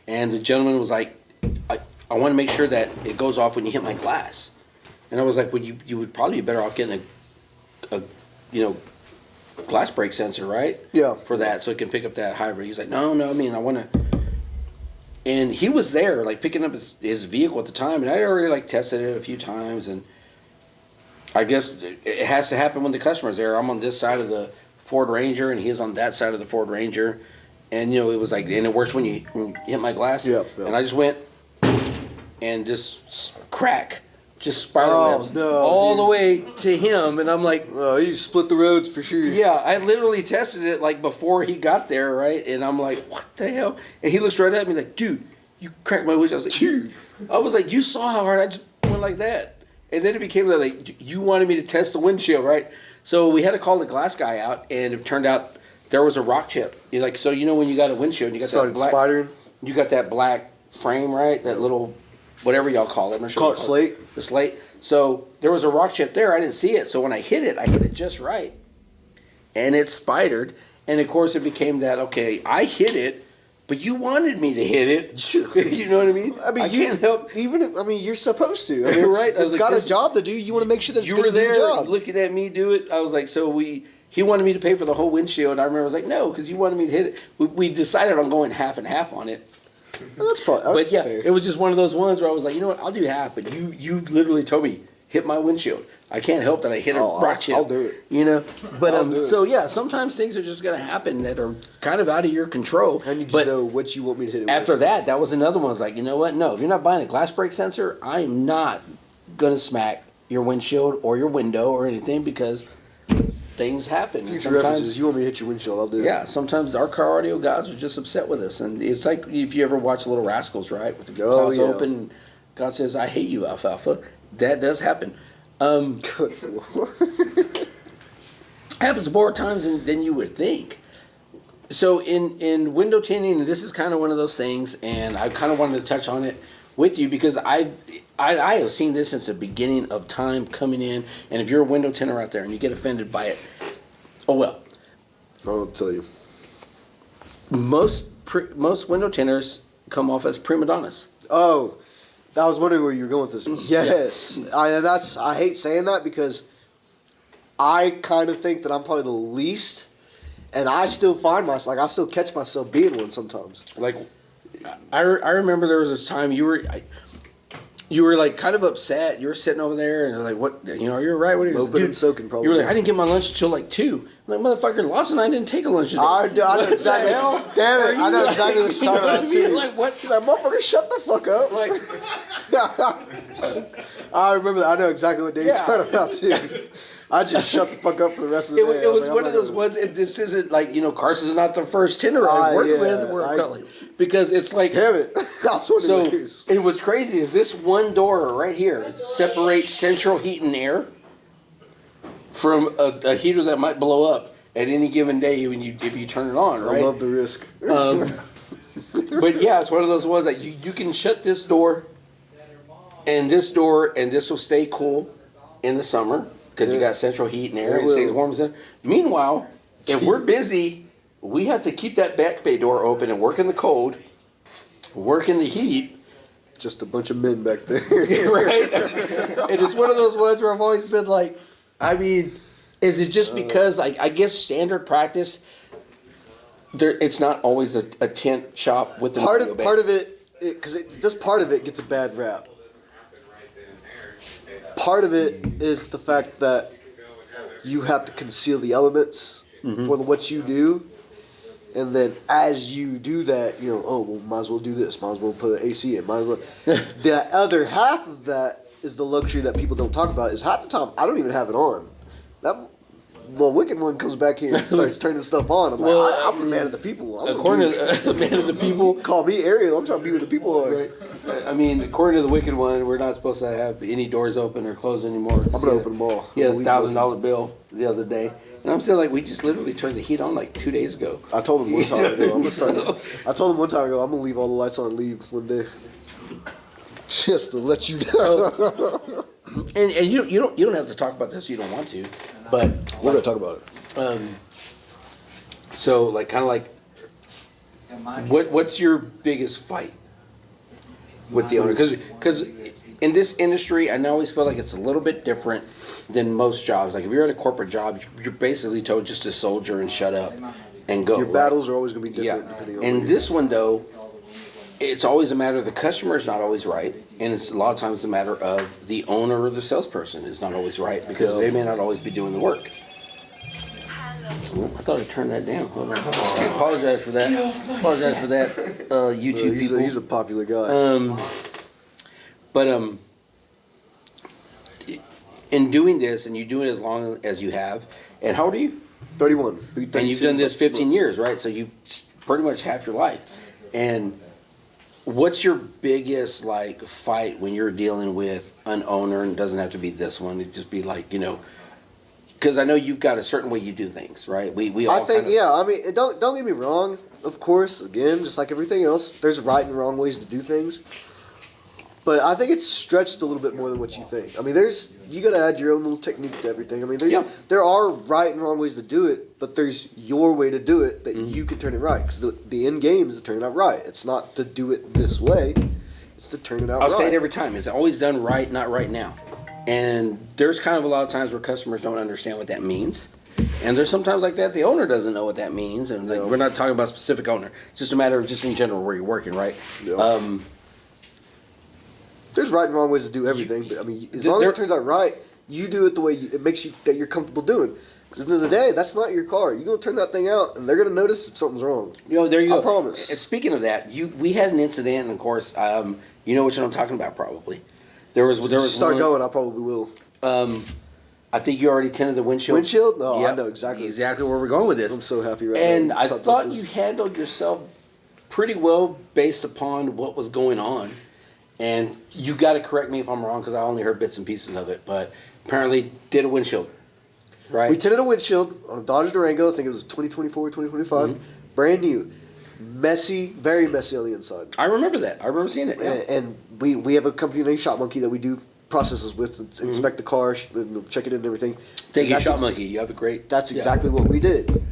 And the gentleman was like, I want to make sure that it goes off when you hit my glass. And I was like, well, you would probably be better off getting a glass break sensor, right? Yeah. For that, so it can pick up that hybrid. He's like, no, I mean, I want to. And he was there, like, picking up his vehicle at the time, and I already, like, tested it a few times, and I guess it has to happen when the customer's there. I'm on this side of the Ford Ranger, and he's on that side of the Ford Ranger, and, you know, it was like, and it works when you hit my glass, Yeah. and I just went and just crack. Just spiral webs the way to him, and I'm like, oh, you split the roads for sure. yeah, I literally tested it like before he got there, right? And I'm like, what the hell? And he looks right at me like, dude, you cracked my windshield. I was like, dude, you saw how hard I just went like that. And then it became like, you wanted me to test the windshield, right? So we had to call the glass guy out, and it turned out there was a rock chip. You're like, so you know when you got a windshield, you got Started that black, spidering. you got that black frame, right? That little, whatever y'all call it. I'm not sure. Call it slate. The slate. So there was a rock chip there. I didn't see it. So when I hit it just right. And it spidered. And of course it became that, okay, I hit it, but you wanted me to hit it. Sure. You know what I mean? I mean, I can't help. You're supposed to. I mean, Right. It's got a job to do. You want to make sure that it's You going were to do the there job. looking at me do it. I was like, he wanted me to pay for the whole windshield. I remember I was like, no, because you wanted me to hit it. We decided on going half and half on it. Well, that's probably But yeah, fair. it was just one of those ones where I was like, you know what, I'll do half. But you literally told me, hit my windshield. I can't help that I hit a rock chip. I'll do it. You know? But I'll do it. so yeah, sometimes things are just going to happen that are kind of out of your control. I need but to know what you want me to hit it after with. that was another one. I was like, you know what? No, if you're not buying a glass break sensor, I am not going to smack your windshield or your window or anything because things happen. Future references, you want me to hit your windshield, I'll do it. Yeah, sometimes our car audio guys are just upset with us. And it's like if you ever watch Little Rascals, right? With the clouds open, God says, I hate you, Alfalfa. That does happen. Good Lord. Happens more times than you would think. So in window tinting, this is kind of one of those things, and I kind of wanted to touch on it with you because I have seen this since the beginning of time coming in, and if you're a window tinter out there and you get offended by it, oh well. I'll tell you. Most window tinters come off as prima donnas. Oh, I was wondering where you were going with this. Yes, I hate saying that because I kind of think that I'm probably the least, and I still find myself I still catch myself being one sometimes. Like, I remember there was this time you were like kind of upset. You were sitting over there and you're like, what? You're right. What are you Moping and soaking, probably. You were like, I didn't get my lunch until like 2. I'm like, motherfucker, Lawson and I didn't take a lunch today. I know exactly. Damn it! I know exactly what you're talking about too. Like what? Like, motherfucker, shut the fuck up. Like, I remember that. I know exactly what day you're talking about too. I just shut the fuck up for the rest of the day. It was one of those ones. This isn't like Carson's not the first tinter I've worked with. Because it's like, damn it. So it was crazy. Is this one door right here separates central heat and air from a heater that might blow up at any given day if you turn it on, right? I love the risk. But yeah, it's one of those ones that you can shut this door, and this will stay cool in the summer because you got central heat and air and it stays warm. Meanwhile, if we're busy, we have to keep that back bay door open and work in the cold, work in the heat. Just a bunch of men back there. Right? And it's one of those ones where I've always been like, I mean, is it just because, like, I guess standard practice, it's not always a tint shop with the part of it, because just part of it gets a bad rap. Part of it is the fact that you have to conceal the elements for what you do. And then as you do that, might as well do this. Might as well put an AC in. Might as well. The other half of that is the luxury that people don't talk about. Is half the time I don't even have it on. The wicked one comes back here and starts turning stuff on. I'm like, I'm the man of the people. According to the man of the people. Call me Ariel. I'm trying to be where the people are. Right. I mean, according to the wicked one, we're not supposed to have any doors open or closed anymore. I'm going to open them all. He had a $1,000 bill the other day. And I'm saying, like, we just literally turned the heat on like 2 days ago. I told him one time ago, I told him one time ago, I'm going to leave all the lights on and leave one day. Just to let you know. So, and you don't have to talk about this. You don't want to, but we're gonna talk about it. So like kind of like, what's your biggest fight with the owner? Because in this industry, I always feel like it's a little bit different than most jobs. Like if you're at a corporate job, you're basically told just to soldier and shut up and go. Your battles are always gonna be different. Depending on and this one though. It's always a matter of the customer is not always right, and it's a lot of times a matter of the owner or the salesperson is not always right because they may not always be doing the work. I thought I turned that down. Hold on. I apologize for that. YouTube people. He's a popular guy. But in doing this, and you do it as long as you have, and how old are you? 31. And you've done this 15 years, right? So you pretty much half your life, and. What's your biggest like fight when you're dealing with an owner, and it doesn't have to be this one? It just be like because I know you've got a certain way you do things, right? We all. I think I mean, don't get me wrong. Of course, again, just like everything else, there's right and wrong ways to do things. But I think it's stretched a little bit more than what you think. I mean, you got to add your own little technique to everything. I mean, there are right and wrong ways to do it, but there's your way to do it that you can turn it right. Because the end game is to turn it out right. It's not to do it this way. It's to turn it out right. I'll say it every time. It's always done right, not right now. And there's kind of a lot of times where customers don't understand what that means. And there's sometimes like that the owner doesn't know what that means. And we're not talking about a specific owner. It's just a matter of just in general where you're working, right? Yeah. There's right and wrong ways to do everything, but I mean, as long as it turns out right, you do it the way it makes you that you're comfortable doing. Because at the end of the day, that's not your car. You're gonna turn that thing out, and they're gonna notice if something's wrong. There you go. I promise. And speaking of that, we had an incident, and of course, you know what I'm talking about. Probably there was Start going. I probably will. I think you already tinted the windshield. Windshield? No, Yep, I know exactly where we're going with this. I'm so happy right and now. I thought you handled yourself pretty well based upon what was going on. And you got to correct me if I'm wrong because I only heard bits and pieces of it. But apparently did a windshield, right? We tinted a windshield on a Dodge Durango. I think it was 2024, 2025. Brand new. Messy, very messy on the inside. I remember that. I remember seeing it. Yeah. And we have a company named Shop Monkey that we do processes with, inspect the car, check it in and everything. Thank you, That's Shop Monkey. You have a great... That's exactly what we did.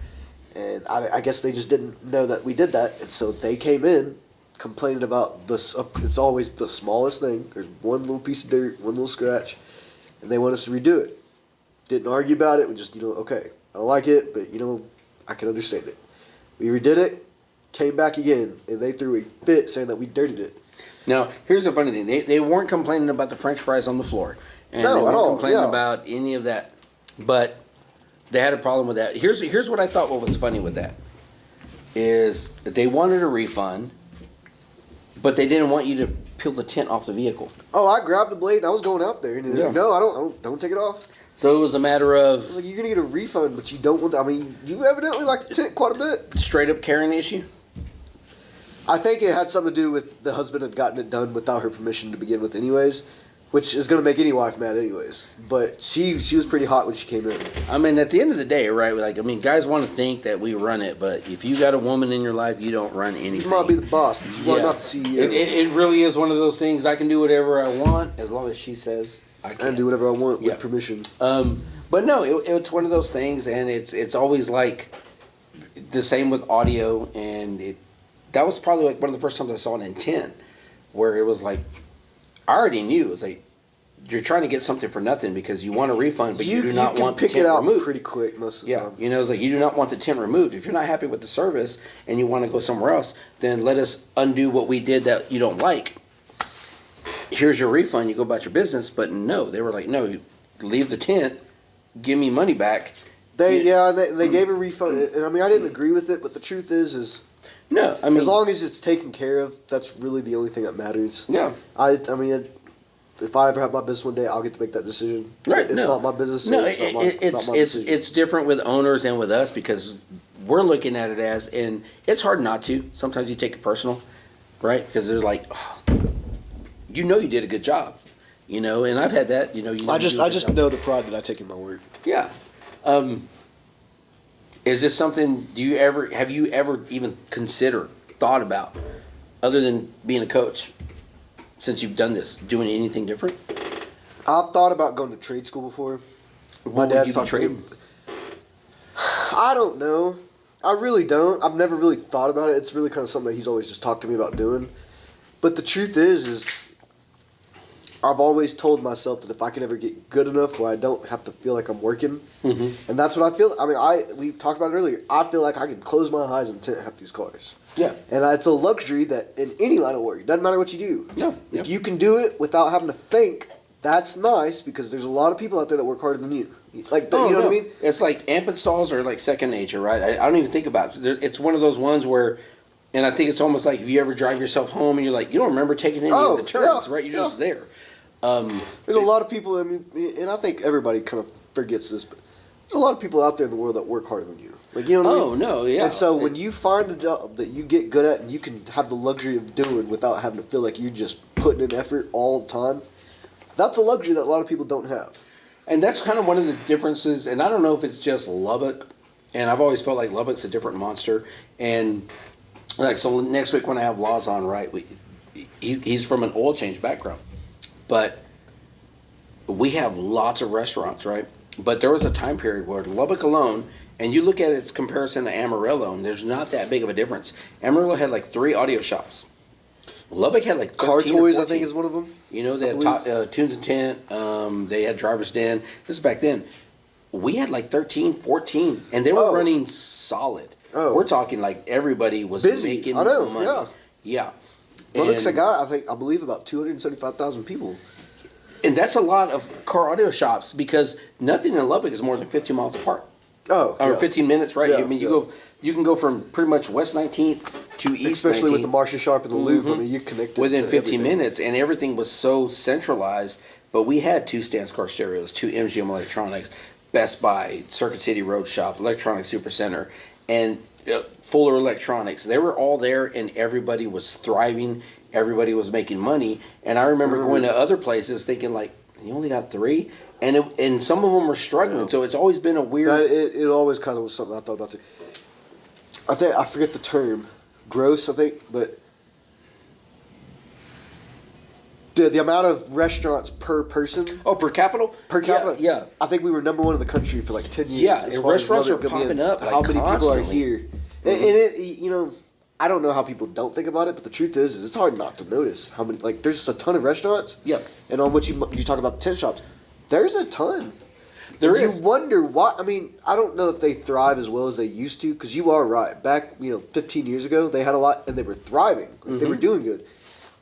And I guess they just didn't know that we did that. And so they came in complaining about this. It's always the smallest thing. There's one little piece of dirt, one little scratch. And they want us to redo it. Didn't argue about it. We just, okay, I don't like it, but, I can understand it. We redid it, came back again, and they threw a fit saying that we dirtied it. Now, here's the funny thing. They weren't complaining about the French fries on the floor. And No, they at weren't all, complaining yeah. about any of that. But they had a problem with that. Here's what I thought what was funny with that. Is that they wanted a refund, but they didn't want you to peel the tint off the vehicle. Oh, I grabbed the blade and I was going out there. And they're like, Yeah. no, I don't take it off. So it was a matter I of was like, you're going to get a refund, but you don't want you evidently like the tint quite a bit. straight up carrying issue. I think it had something to do with the husband had gotten it done without her permission to begin with anyways, which is going to make any wife mad anyways. But she was pretty hot when she came in. I mean, at the end of the day, right? Guys want to think that we run it, but if you got a woman in your life, you don't run anything. You might be the boss, but you are not the CEO. It really is one of those things. I can do whatever I want as long as she says I can. I can do whatever I want Yeah. with permission. But no, it's one of those things, and it's always like the same with audio, and that was probably like one of the first times I saw it in Tint, where it was like I already knew it was like you're trying to get something for nothing because you want a refund, but you do not can want the pick tint it out removed. pretty quick most of the time. It's like you do not want the tint removed. If you're not happy with the service and you want to go somewhere else, then let us undo what we did that you don't like. Here's your refund. You go about your business. But no, they were like, no, you leave the tint. Give me money back. They gave a refund, and I didn't agree with it, but the truth is No, I mean, as long as it's taken care of, that's really the only thing that matters. Yeah. If I ever have my business one day, I'll get to make that decision. Right, It's no. not my business. So No, it's not my decision. it's different with owners and with us because we're looking at it as, and it's hard not to. Sometimes you take it personal, right? Because they're like, oh, you did a good job, and I've had that, I just know the pride that I take in my work. Yeah. Is this something? Have you ever even thought about, other than being a coach, since you've done this, doing anything different? I've thought about going to trade school before. What would you be trading? I don't know. I really don't. I've never really thought about it. It's really kind of something that he's always just talked to me about doing. But the truth is I've always told myself that if I can ever get good enough where I don't have to feel like I'm working, and that's what I feel. We talked about it earlier. I feel like I can close my eyes and tint half these cars. Yeah. And it's a luxury that in any line of work, doesn't matter what you do. Yeah. If you can do it without having to think, that's nice because there's a lot of people out there that work harder than you. What I mean? It's like amp installs are like second nature, right? I don't even think about it. It's one of those ones where, and I think it's almost like if you ever drive yourself home and you're like, you don't remember taking any of the turns, right? You're just there. There's a lot of people, and I think everybody kind of forgets this, but there's a lot of people out there in the world that work harder than you. Like, you know what I mean? Oh, no, yeah. And so when you find a job that you get good at and you can have the luxury of doing without having to feel like you're just putting in effort all the time, that's a luxury that a lot of people don't have. And that's kind of one of the differences, and I don't know if it's just Lubbock, and I've always felt like Lubbock's a different monster. And so next week when I have Laws on, right, he's from an oil change background. But we have lots of restaurants, right? But there was a time period where Lubbock alone, and you look at its comparison to Amarillo, and there's not that big of a difference. Amarillo had like 3 audio shops. Lubbock had like 13 Car Toys, or 14. I think, is one of them. They had Tunes and Tint. They had Driver's Den. This is back then. We had like 13, 14, and they were running solid. Oh. We're talking like everybody was Busy. making I know, money. Yeah. Lubbock's got, I believe, about 275,000 people. And that's a lot of car audio shops because nothing in Lubbock is more than 15 miles apart. Oh, Or yeah. 15 minutes, right? Yeah, You can go from pretty much West 19th to East 19th. Especially with the Marcia Sharp and the Loop. I mean, you connected within to 15 everything. minutes, and everything was so centralized but we had two Stance Car Stereos, two MGM Electronics, Best Buy, Circuit City Road Shop, Electronic Super Center, and Fuller Electronics. They were all there, and everybody was thriving. Everybody was making money. And I remember going to other places thinking, like, you only got three? And some of them were struggling. Yeah. So it's always been a weird... It always kind of was something I thought about too. I forget the term. Gross, I think, but... The amount of restaurants per person. Oh, per capita? Per capita? Yeah. I think we were number one in the country for like 10 years. Yeah, and restaurants are popping up. How many people are here? Mm-hmm. And it, you know, I don't know how people don't think about it, but the truth is it's hard not to notice how many, like, there's just a ton of restaurants. Yeah. And on what you talk about the tent shops, there's a ton. There is. You wonder why. I mean, I don't know if they thrive as well as they used to, because you are right. Back, 15 years ago, they had a lot, and they were thriving. They were doing good.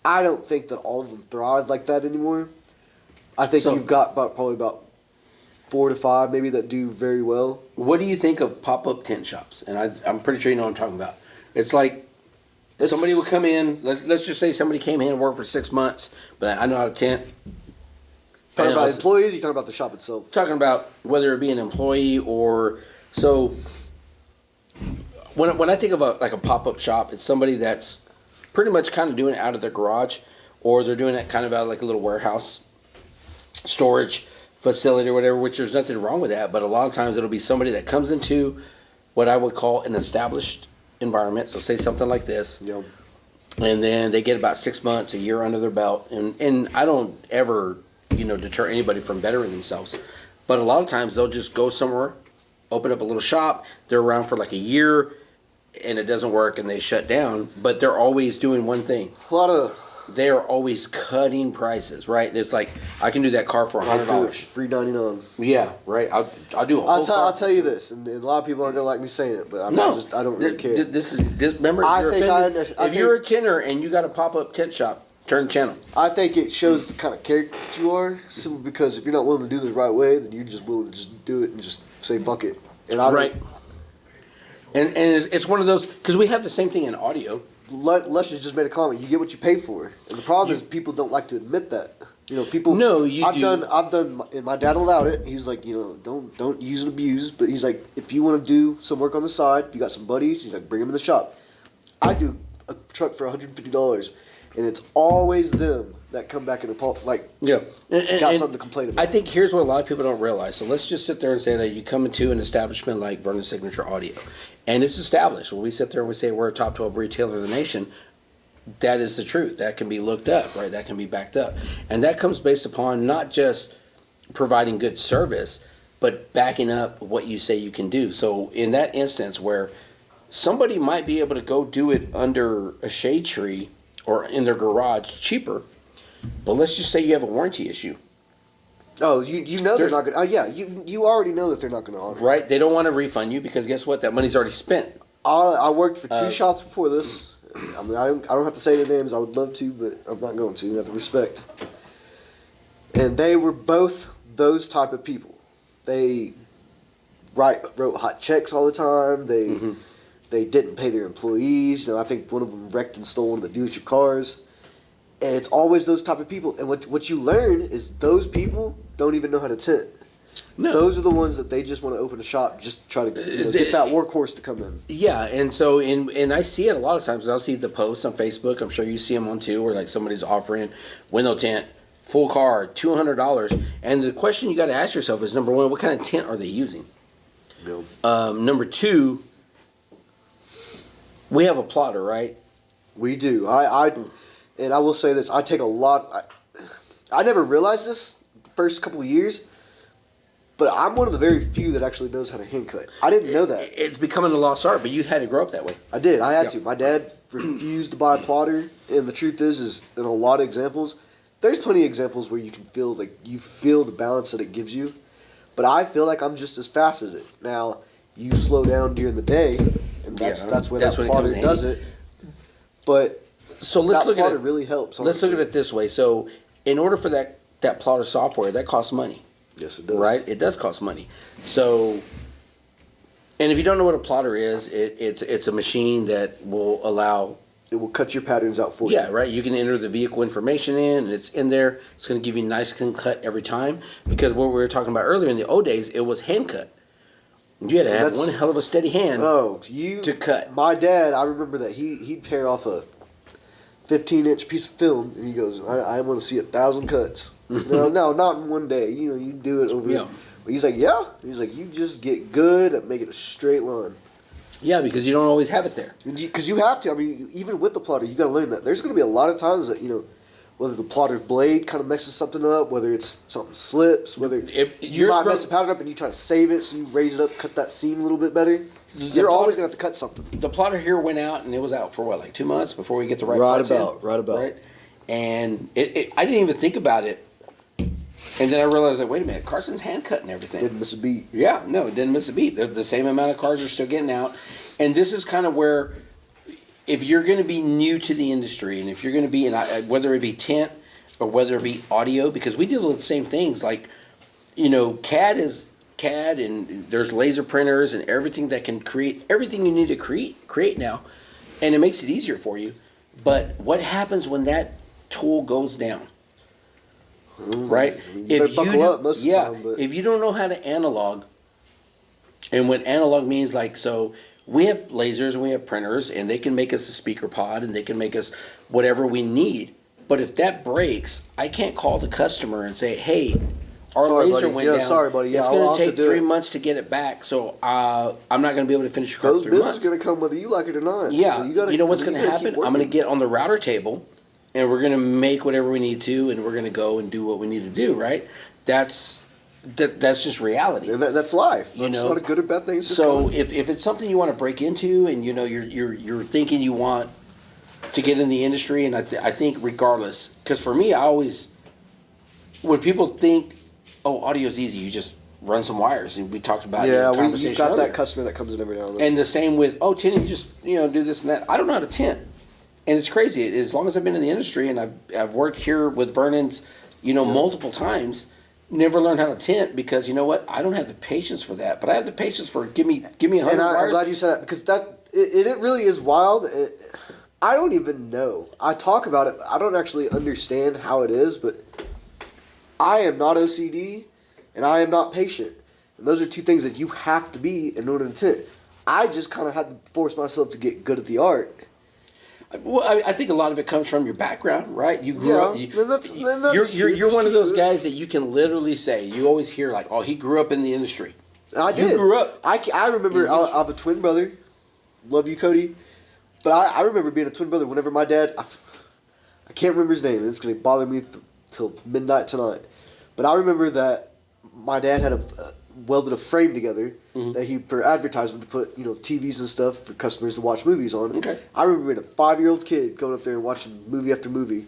I don't think that all of them thrive like that anymore. I think you've got probably about 4 to 5 maybe that do very well. What do you think of pop-up tent shops? And I'm pretty sure you know what I'm talking about. It's like somebody would come in. Let's just say somebody came in and worked for 6 months, but I know how to tent. Talking about employees, you're talking about the shop itself. Talking about whether it be an employee or so. When I think of a pop-up shop, it's somebody that's pretty much kind of doing it out of their garage, or they're doing it kind of out of like a little warehouse storage facility or whatever, which there's nothing wrong with that. But a lot of times it'll be somebody that comes into what I would call an established environment. So say something like this. Yep. And then they get about 6 months, a year under their belt. And I don't ever, deter anybody from bettering themselves. But a lot of times they'll just go somewhere, open up a little shop. They're around for like a year, and it doesn't work, and they shut down. But they're always doing one thing. They are always cutting prices, right? It's like, I can do that car for $100. $3.99. Yeah, right. I'll do a whole car. I'll tell you this, and a lot of people aren't gonna like me saying it, but I don't really care. Remember, if you're a tinter and you got a pop-up tent shop, turn the channel. I think it shows the kind of character that you are, simply because if you're not willing to do this the right way, then you're just willing to just do it and just say fuck it. And And it's one of those, because we have the same thing in audio. Luscious just made a comment. You get what you pay for, and the problem is people don't like to admit that. People. No, you I've done, and my dad allowed it. He was like, don't use and abuse. But he's like, if you want to do some work on the side, you got some buddies. He's like, bring them in the shop. I do a truck for $150, and it's always them that come back in the got something to complain about. I think here's what a lot of people don't realize. So let's just sit there and say that you come into an establishment like Vernon Signature Audio, and it's established. When we sit there and we say we're a top 12 retailer in the nation, that is the truth. That can be looked up, right? That can be backed up. And that comes based upon not just providing good service, but backing up what you say you can do. So in that instance where somebody might be able to go do it under a shade tree or in their garage cheaper, but let's just say you have a warranty issue. Oh, you know they're not going to... Oh, yeah, you already know that they're not going to offer. Right? They don't want to refund you because guess what? That money's already spent. I worked for 2 shops before this. I mean, I don't have to say the names. I would love to, but I'm not going to. You have to respect. And they were both those type of people. They wrote hot checks all the time. They didn't pay their employees. I think one of them wrecked and stole one of the dealership cars. And it's always those type of people. And what you learn is those people don't even know how to tent. No. Those are the ones that they just want to open a shop just to try to get that workhorse to come in. Yeah, and so and I see it a lot of times. I'll see the posts on Facebook. I'm sure you see them on too, where like somebody's offering window tent, full car, $200. And the question you got to ask yourself is, number one, what kind of tent are they using? Yeah. Number two, we have a plotter, right? We do. And I will say this, I take a lot... I never realized this the first couple of years, but I'm one of the very few that actually knows how to hand cut. I didn't know that. It's becoming a lost art, but you had to grow up that way. I did. I had to. My dad refused to buy a plotter, and the truth is in a lot of examples, there's plenty of examples where you can feel the balance that it gives you, but I feel like I'm just as fast as it. Now, you slow down during the day, and that's where that plotter does it. But... So let's look at it. Really helps. Let's look at it this way. So, in order for that plotter software, that costs money. Yes, it does. Right? It does cost money. So, and if you don't know what a plotter is, it's a machine that will allow it will cut your patterns out for you. Yeah, right. You can enter the vehicle information in, and it's in there. It's going to give you a nice clean cut every time. Because what we were talking about earlier in the old days, it was hand cut. You had to have one hell of a steady hand to cut. My dad, I remember that he'd tear off a 15-inch piece of film, and he goes, I want to see 1,000 cuts. No, not in one day. You know, you do it over. Yeah. But he's like, yeah. He's like, you just get good at making a straight line. Yeah, because you don't always have it there. Because you have to. I mean, even with the plotter, you got to learn that. There's going to be a lot of times that, you know, whether the plotter's blade kind of messes something up, whether it's something slips, whether you might mess the pattern up and you try to save it, so you raise it up, cut that seam a little bit better. You're always going to have to cut something. The plotter here went out, and it was out for what, like 2 months before we get the right Right parts about. Right? And I didn't even think about it. And then I realized, like, wait a minute, Carson's hand cutting everything. Didn't miss a beat. Yeah, no, it didn't miss a beat. The same amount of cars are still getting out. And this is kind of where, if you're going to be new to the industry, and if you're going to be, whether it be tint or whether it be audio, because we deal with the same things. Like, you know, CAD is CAD, and there's laser printers and everything that can create everything you need to create now. And it makes it easier for you. But what happens when that tool goes down? Right? You better buckle up most of the time. But If you don't know how to analog, and what analog means, like, so we have lasers and we have printers, and they can make us a speaker pod, and they can make us whatever we need. But if that breaks, I can't call the customer and say, hey, our laser went down. Sorry, buddy. It's going to take 3 months to get it back, so I'm not going to be able to finish your car for 3 months. Those bills are going to come whether you like it or not. Yeah. So you know what's going to happen? I'm going to get on the router table, and we're going to make whatever we need to, and we're going to go and do what we need to do, right? That's just reality. And that's life. That's not a good or bad thing. So if it's something you want to break into, and you know you're thinking you want to get in the industry, and I think regardless, because for me, I always, when people think, oh, audio's easy, you just run some wires, and we talked about conversation you've got earlier. that customer that comes in every now and then. And the same with, oh, tinting, you just do this and that. I don't know how to tint. And it's crazy. As long as I've been in the industry, and I've worked here with Vernon's, multiple times, never learned how to tint, because you know what? I don't have the patience for that. But I have the patience for give me 100 wires. I'm glad you said that, because it really is wild. I don't even know. I talk about it, but I don't actually understand how it is. But I am not OCD, and I am not patient. And those are two things that you have to be in order to tint. I just kind of had to force myself to get good at the art. Well, I think a lot of it comes from your background, right? You grew up. You're one of those guys that you can literally say. You always hear like, "Oh, he grew up in the industry." I did. You grew up. I remember. I have a twin brother. Love you, Cody. But I remember being a twin brother. Whenever my dad, I can't remember his name. It's gonna bother me till midnight tonight. But I remember that my dad had welded a frame together that he, for advertisement, to put TVs and stuff for customers to watch movies on. Okay. I remember being a 5-year-old kid going up there and watching movie after movie,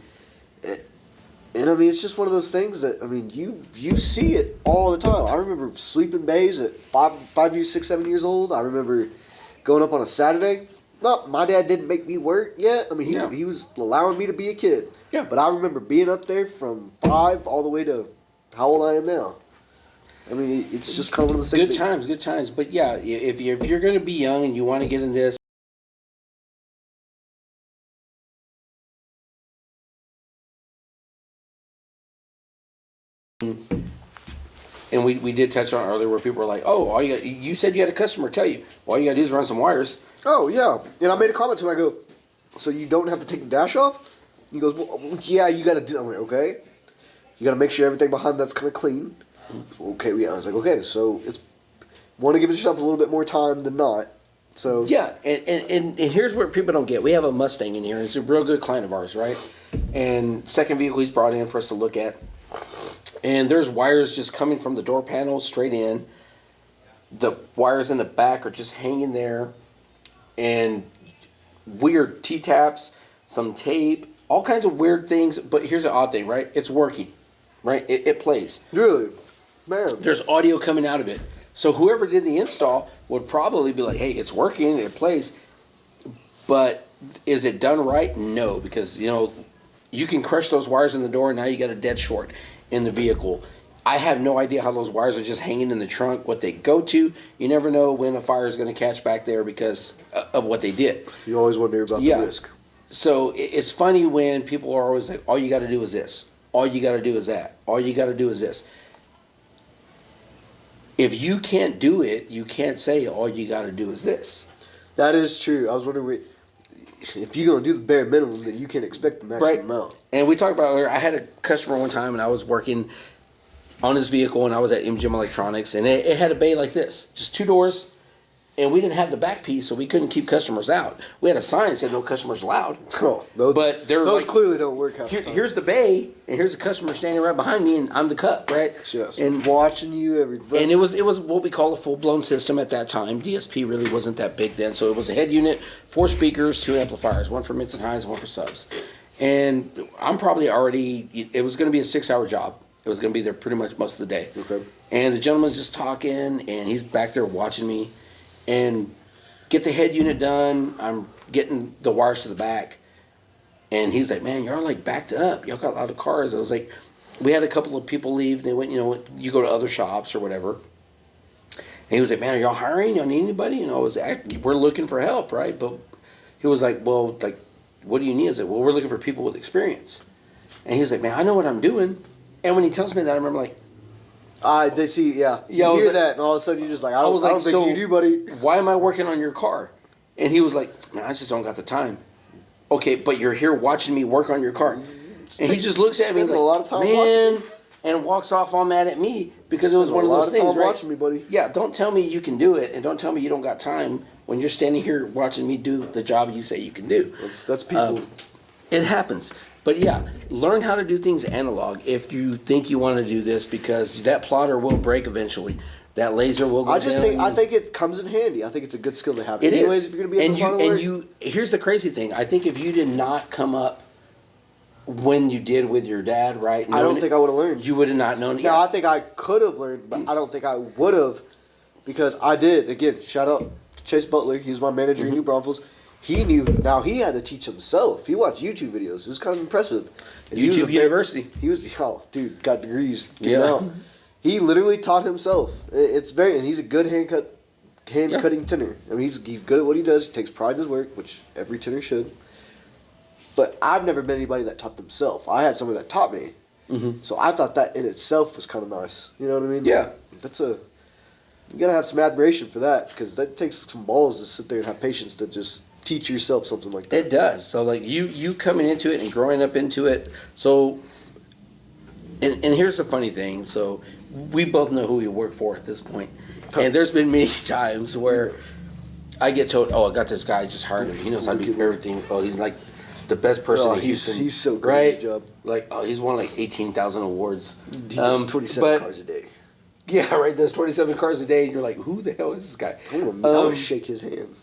and I mean, it's just one of those things that, I mean, you see it all the time. I remember sleeping bays at 5 years, 6, 7 years old. I remember going up on a Saturday. My dad didn't make me work yet. I mean, he was allowing me to be a kid. Yeah. But I remember being up there from 5 all the way to how old I am now. I mean, it's just kind of one of those things. Good times. But yeah, if you're going to be young and you want to get in this, and we did touch on it earlier where people were like, oh, you said you had a customer tell you, all you got to do is run some wires. Oh, yeah. And I made a comment to him. I go, so you don't have to take the dash off? He goes, well, yeah, you got to do it. I'm like, okay. You got to make sure everything behind that's kind of clean. So, okay, yeah. I was like, okay, so it's want to give yourself a little bit more time than not. So yeah, and here's where people don't get. We have a Mustang in here, and it's a real good client of ours, right? And second vehicle he's brought in for us to look at, and there's wires just coming from the door panel straight in. The wires in the back are just hanging there, and weird T-taps, some tape, all kinds of weird things. But here's the odd thing, right? It's working, right? It plays. Really? Man. There's audio coming out of it. So whoever did the install would probably be like, hey, it's working, it plays. But is it done right? No, because, you can crush those wires in the door, and now you got a dead short in the vehicle. I have no idea how those wires are just hanging in the trunk, what they go to. You never know when a fire is going to catch back there because of what they did. You always wonder about the risk. So it's funny when people are always like, all you got to do is this. All you got to do is that. All you got to do is this. If you can't do it, you can't say all you got to do is this. That is true. I was wondering, if you're going to do the bare minimum, then you can expect the maximum amount. And we talked about earlier, I had a customer one time, and I was working on his vehicle, and I was at MGM Electronics, and it had a bay like this, just 2 doors, and we didn't have the back piece, so we couldn't keep customers out. We had a sign that said no customers allowed. Oh, those clearly don't work half the time. Here's the bay, and here's the customer standing right behind me, and I'm the cup, right? Just and watching you everything. And it was what we call a full-blown system at that time. DSP really wasn't that big then, so it was a head unit, 4 speakers, 2 amplifiers, 1 for mids and highs, 1 for subs. And I'm probably already, it was going to be a 6-hour job. It was going to be there pretty much most of the day. Okay. And the gentleman's just talking, and he's back there watching me. And get the head unit done. I'm getting the wires to the back. And he's like, man, y'all like backed up. Y'all got a lot of cars. I was like, we had a couple of people leave. They went, you go to other shops or whatever. And he was like, man, are y'all hiring? Y'all need anybody? We're looking for help, right? But he was like, well, like, what do you need? I said, well, we're looking for people with experience. And he's like, man, I know what I'm doing. And when he tells me that, I remember like, they see, yeah. You hear that, and all of a sudden you're just like, I don't think so you do, buddy. Why am I working on your car? And he was like, man, I just don't got the time. Okay, but you're here watching me work on your car. And he just looks at me like, a lot of time man, and walks off all mad at me because it was one of those things, right? Watching me, buddy. Yeah, don't tell me you can do it, and don't tell me you don't got time when you're standing here watching me do the job you say you can do. That's people. It happens. But yeah, learn how to do things analog if you think you want to do this, because that plotter will break eventually. That laser will go down. I think it comes in handy. I think it's a good skill to have. It anyways, is. If you're going to be in this line of work. Here's the crazy thing. I think if you did not come up when you did with your dad, right? I don't think I would have learned. You would have not known it. Now, I think I could have learned, but I don't think I would have, because I did. Again, shout out to Chase Butler. He was my manager in New Braunfels. He knew. Now he had to teach himself. He watched YouTube videos. It was kind of impressive. And YouTube University. He was dude, got degrees. Out. He literally taught himself. It's very, and he's a good hand cutting tinner. I mean, he's good at what he does. He takes pride in his work, which every tinner should. But I've never met anybody that taught themselves. I had somebody that taught me. Mm-hmm. So I thought that in itself was kind of nice. You know what I mean? Yeah. You gotta have some admiration for that, because that takes some balls to sit there and have patience to just teach yourself something like that. It does. So like you coming into it and growing up into it. So, and here's the funny thing. So we both know who we work for at this point. And there's been many times where I get told, oh, I got this guy, just hired him. He knows how to do everything. Oh, he's like the best person in Houston. He's so great at his job. Like, oh, he's won like 18,000 awards. He does 27 cars a day. Yeah, right. Does 27 cars a day. And you're like, who the hell is this guy? I want to shake his hand.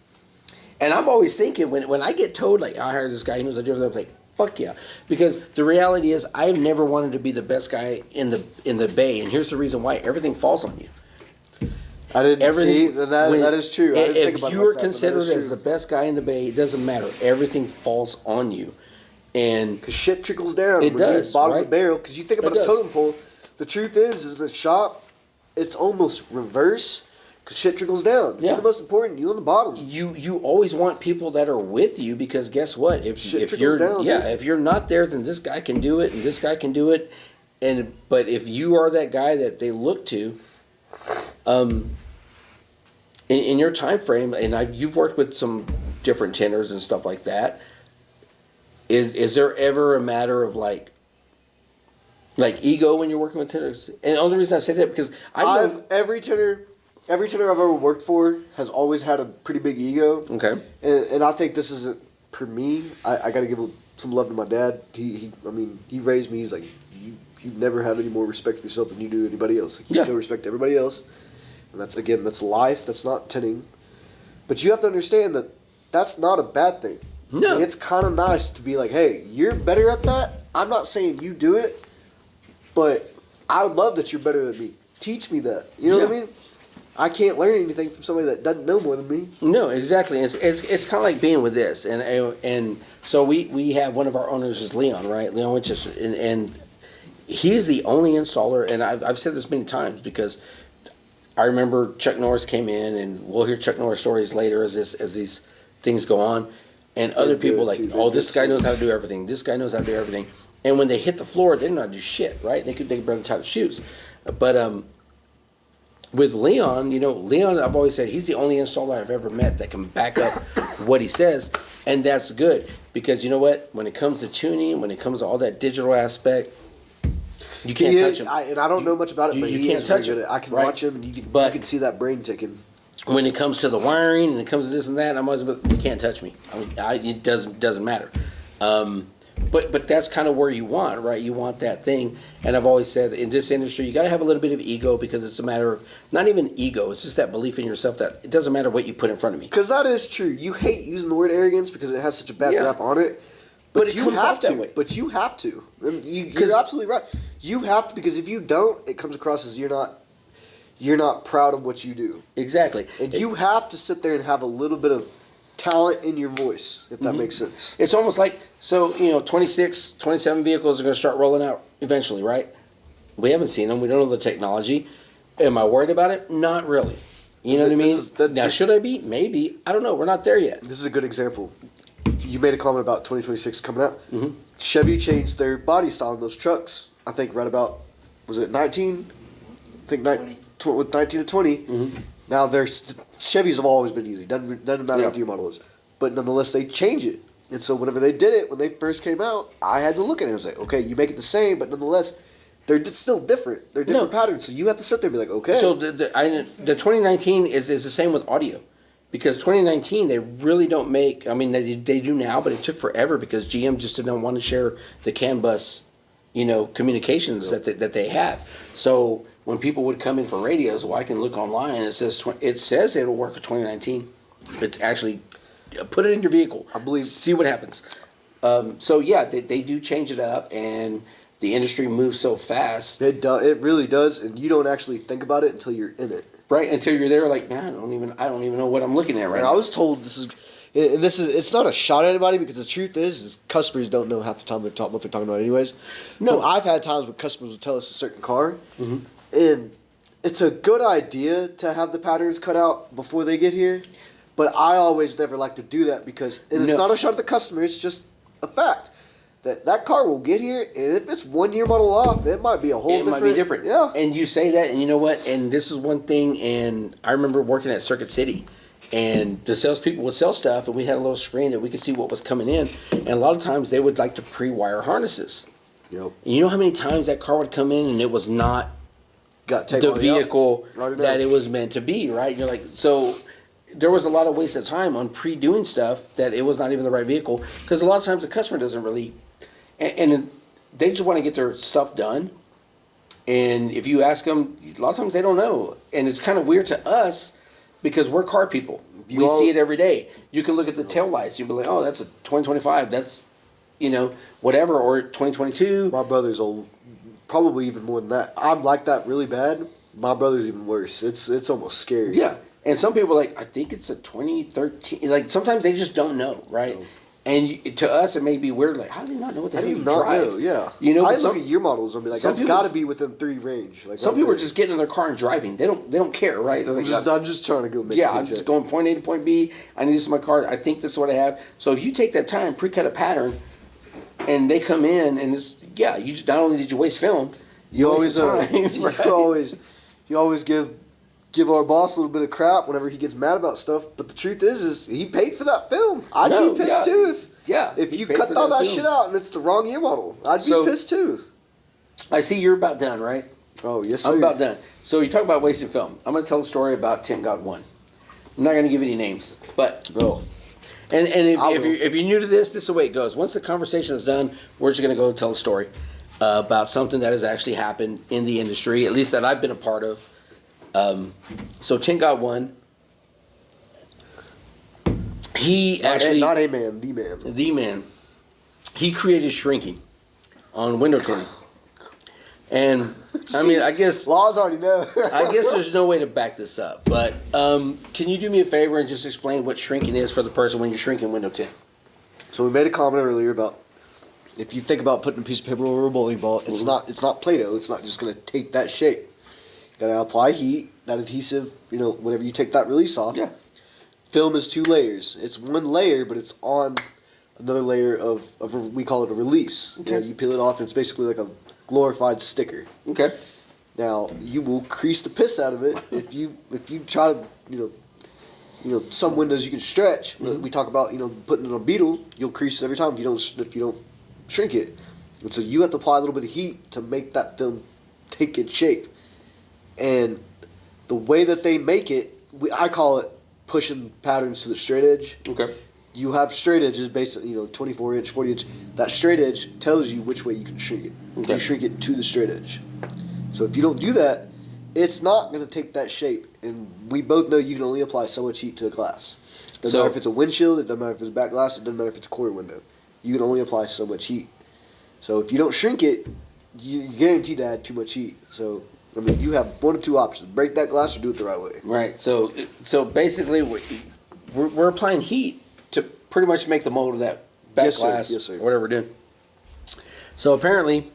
And I'm always thinking, when I get told, like, I hired this guy, he knows how to do everything, I'm like, fuck yeah. Because the reality is, I've never wanted to be the best guy in the bay. And here's the reason why. Everything falls on you. I didn't see that is true. I didn't think if about you are that, considered as the best guy in the bay, it doesn't matter. Everything falls on you. And because shit trickles down. It does, bottom right? of the barrel. Because you think about a totem pole. The truth is the shop, it's almost reverse. Because shit trickles down. Yeah. You're the most important. You on the bottom. You always want people that are with you, because guess what? If you're down, if you're not there, then this guy can do it and this guy can do it. But if you are that guy that they look to, in your time frame, and you've worked with some different tenders and stuff like that. Is there ever a matter of like ego when you're working with tenders? And the only reason I say that because every tender I've ever worked for has always had a pretty big ego. Okay. And I think this isn't for me. I got to give some love to my dad. He raised me. He's like, you never have any more respect for yourself than you do anybody else. Like, you show respect to everybody else. And that's life. That's not tinning. But you have to understand that that's not a bad thing. No. It's kind of nice to be like, hey, you're better at that. I'm not saying you do it, but I would love that you're better than me. Teach me that. You know what I mean? I can't learn anything from somebody that doesn't know more than me. No, exactly. It's kind of like being with this, and so we have one of our owners is Leon, right? Leon Winchester, and he's the only installer, and I've said this many times because I remember Chuck Norris came in, and we'll hear Chuck Norris stories later as these things go on. And other people good, like, too. oh, They're this good guy knows how to sellers. do everything. This guy knows how to do everything. And when they hit the floor, they don't know how to do shit, right? They could barely tie the shoes. But with Leon, Leon, I've always said he's the only installer I've ever met that can back up what he says, and that's good because you know what? When it comes to tuning, when it comes to all that digital aspect, you can't touch him. And I don't know much about it, but you he can't is very touch good him, at it. I can right? watch him, and you But- can see that brain ticking. When it comes to the wiring and it comes to this and that, I'm always, but you can't touch me. I mean, it doesn't matter. But that's kind of where you want, right? You want that thing. And I've always said in this industry, you got to have a little bit of ego because it's a matter of not even ego. It's just that belief in yourself that it doesn't matter what you put in front of me. Because that is true. You hate using the word arrogance because it has such a bad Yeah. rap on it. But it you comes have off that to. way. But you have to. And you're absolutely right. You have to, because if you don't, it comes across as you're not proud of what you do. Exactly. And you have to sit there and have a little bit of talent in your voice, if that makes sense. It's almost like, 26, 27 vehicles are going to start rolling out eventually, right? We haven't seen them. We don't know the technology. Am I worried about it? Not really. You know what I mean? Now, should I be? Maybe. I don't know. We're not there yet. This is a good example. You made a comment about 2026 coming out. Mm-hmm. Chevy changed their body style in those trucks. I think right about, was it 19? I think with 19 to 20. Mm-hmm. Now Chevys have always been easy. Doesn't matter Yeah. what the year model is. But nonetheless, they change it. And so whenever they did it, when they first came out, I had to look at it. I was like, okay, you make it the same, but nonetheless, they're just still different. They're different patterns. So you have to sit there and be like, okay. So the 2019 is the same with audio. Because 2019, they really don't make, I mean, they do now, but it took forever because GM just didn't want to share the CAN bus, communications that they have. So when people would come in for radios, well, I can look online and it says it'll work with 2019. It's actually, put it in your vehicle. I believe. See what happens. So yeah, they do change it up and the industry moves so fast. It really does, and you don't actually think about it until you're in it. Right, until you're there, like, man, I don't even know what I'm looking at right And now. I was told it's not a shot at anybody because the truth is customers don't know half the time what they're talking about anyways. No. I've had times when customers will tell us a certain car, Mm-hmm. and it's a good idea to have the patterns cut out before they get here, but I always never like to do that because it's No. not a shot at the customer, it's just a fact. That car will get here, and if it's 1 year model off, it might be a whole It different. might be different. Yeah. And you say that, and you know what? And this is one thing, and I remember working at Circuit City, and the salespeople would sell stuff, and we had a little screen that we could see what was coming in, and a lot of times they would like to pre-wire harnesses. Yep. And you know how many times that car would come in, and it was not Got to take the one of the out. vehicle Write it that down. it was meant to be, right? And you're like, so there was a lot of waste of time on pre-doing stuff that it was not even the right vehicle, because a lot of times the customer doesn't really... And they just want to get their stuff done. And if you ask them, a lot of times they don't know. And it's kind of weird to us because we're car people. We see it every day. You can look at the tail lights. You'll be like, oh, that's a 2025. That's, whatever. Or 2022. My brother's old, probably even more than that. I'm like that really bad. My brother's even worse. It's almost scary. Yeah. And some people are like, I think it's a 2013. Like, sometimes they just don't know, right? And to us, it may be weird. Like, how do you not know what the How hell do you you not drive? know? Yeah. But I look at year models and be like, some that's people- got to be within 3 range. Like Some right people are there. just getting in their car and driving. They don't care, right? They're like, I'm just trying to go make. yeah, a I'm just check. going point A to point B. I need this in my car. I think this is what I have. So if you take that time, pre-cut a pattern, and they come in and it's you just not only did you waste film, You always, wasted time, right? you always give our boss a little bit of crap whenever he gets mad about stuff. But the truth is he paid for that film. I'd No, be pissed yeah. too if he you paid cut for all that film. shit out and it's the wrong year model. I'd be So- pissed too. I see you're about done, right? Oh yes, sir. I'm about done. So you talk about wasting film. I'm going to tell a story about Tint God 1. I'm not going to give any names, but Oh. and if I you're, will. if you're new to this is the way it goes. Once the conversation is done, we're just going to go tell a story about something that has actually happened in the industry, at least that I've been a part of. So Tint God 1. He actually not a man, the man. the man, he created shrinking on window tinting. And I mean, I guess Laws already know. there's no way to back this up. But can you do me a favor and just explain what shrinking is for the person when you're shrinking window tint? So we made a comment earlier about if you think about putting a piece of paper over a bowling ball, it's not Play-Doh. It's not just going to take that shape. You got to apply heat, that adhesive. Whenever you take that release off. Yeah. film is 2 layers. It's 1 layer, but it's on another layer of we call it a release. Okay. You know, you peel it off, and it's basically like a glorified sticker. Okay. Now you will crease the piss out of it if you try to some windows you can stretch. Mm-hmm. We talk about putting it on Beetle, you'll crease it every time if you don't shrink it, and so you have to apply a little bit of heat to make that film take its shape. And the way that they make it, I call it pushing patterns to the straight edge. Okay. You have straight edges basically 24 inch, 40 inch. That straight edge tells you which way you can shrink it. Okay. You shrink it to the straight edge. So if you don't do that, it's not going to take that shape. And we both know you can only apply so much heat to a glass. Doesn't matter if it's a windshield, it doesn't matter if it's back glass, it doesn't matter if it's a quarter window. You can only apply so much heat. So if you don't shrink it, you're guaranteed to add too much heat. So I mean, you have 1 of 2 options: break that glass or do it the right way. Right. So basically, we're applying heat to pretty much make the mold of that back Yes, sir. glass. Yes, sir. Whatever we're doing. So apparently,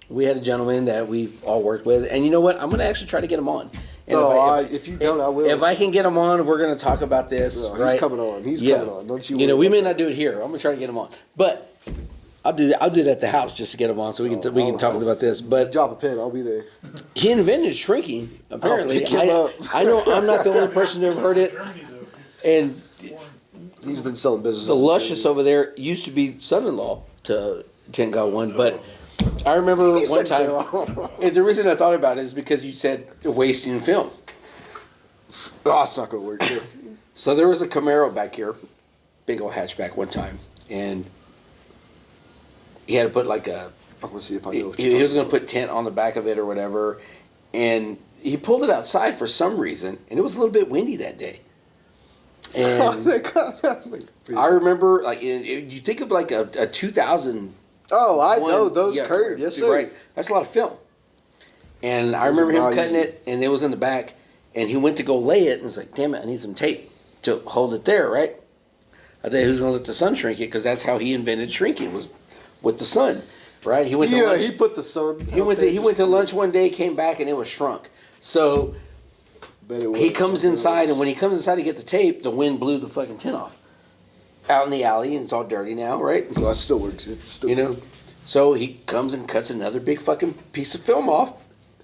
we had a gentleman that we've all worked with, and you know what? I'm going to actually try to get him on. And if you don't, I will. If I can get him on, we're going to talk about this. No, right? He's coming on. He's coming on. Don't you? You know, worry we about may not do it here. I'm going to try to get him on, but I'll do that. I'll do it at the house just to get him on, so we can talk about this. it. But Drop a pin. I'll be there. he invented shrinking. Apparently, pick him up. I know I'm not the only person who have heard it. Germany, though. And He's been selling business. the Luscious over there used to be son-in-law to Tint got one, but I remember one time. And the reason I thought about it is because you said wasting film. Oh, it's not going to work. Too. So there was a Camaro back here, big old hatchback one time, and he had to put like a. I'm going to see if I know. What He was going to put tint on the back of it or whatever, and he pulled it outside for some reason, and it was a little bit windy that day. And I remember, like, you think of like a 2000. Oh, I know those yeah, curved. Yes, sir. Right. That's a lot of film. And I Those remember are him not cutting easy. it, and it was in the back, and he went to go lay it, and it's like, damn it, I need some tape to hold it there, right? I thought he was going to let the sun shrink it, because that's how he invented shrinking, was with the sun, right? He went to lunch. He put the sun. He went to lunch one day, came back, and it was shrunk. So he comes inside, and when he comes inside to get the tape, the wind blew the fucking tint off. Out in the alley, and it's all dirty now, right? Well, that still works. It still You know? So he comes and cuts another big fucking piece of film off.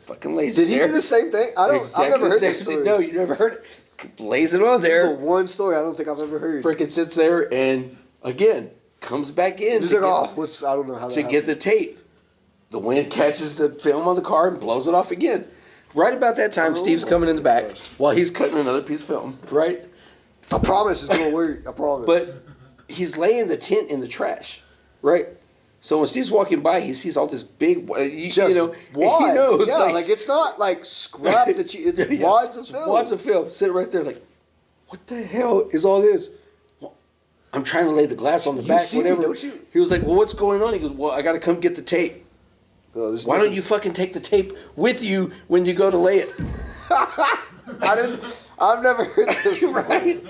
Fucking lays it Did he there. do the same thing? I've never heard this story. No, you never heard it. Lays it on The there. one story I don't think I've ever heard. Frickin' sits there and, again, comes back in He's to, like, get, oh, I don't know how that to get the tape. The wind catches the film on the car and blows it off again. Right about that time, Oh Steve's my coming in the back gosh. while he's cutting another piece of film, right? I promise it's going to work. I promise. But he's laying the tint in the trash, right? So when Steve's walking by, he sees all this big, just you know, wads. he knows, Yeah, like it's not like scrap that you. It's Yeah. wads of film. Wads of film sitting right there, like, what the hell is all this? Well, I'm trying to lay the glass on the You back, see me, whatever. don't you? He was like, well, what's going on? He goes, well, I got to come get the tape. Oh, there's Why nothing- don't you fucking take the tape with you when you go to lay it? I've never heard this. Right?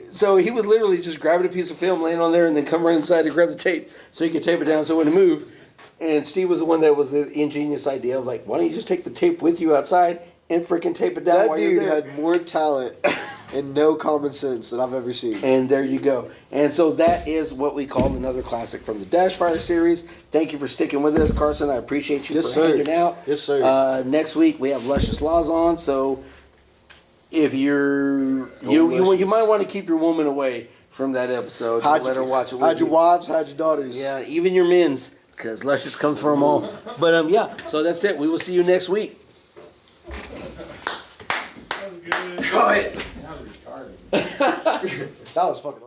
So he was literally just grabbing a piece of film, laying on there, and then come right inside to grab the tape so he could tape it down so it wouldn't move. And Steve was the one that was the ingenious idea of like, why don't you just take the tape with you outside and freaking tape it down That while dude you're there? had more talent and no common sense than I've ever seen. And there you go. And so that is what we call another classic from the Dashfire series. Thank you for sticking with us, Carson. I appreciate you Yes, for sir. hanging out. Yes, sir. Next week we have Luscious Laws on. So if you Luscious. might want to keep your woman away from that episode. Don't let her watch it with Hide you. your wives, hide your daughters. Yeah, even your men's, because Luscious comes for them all. But yeah, so that's it. We will see you next week. That was good. Cut. That was fucking.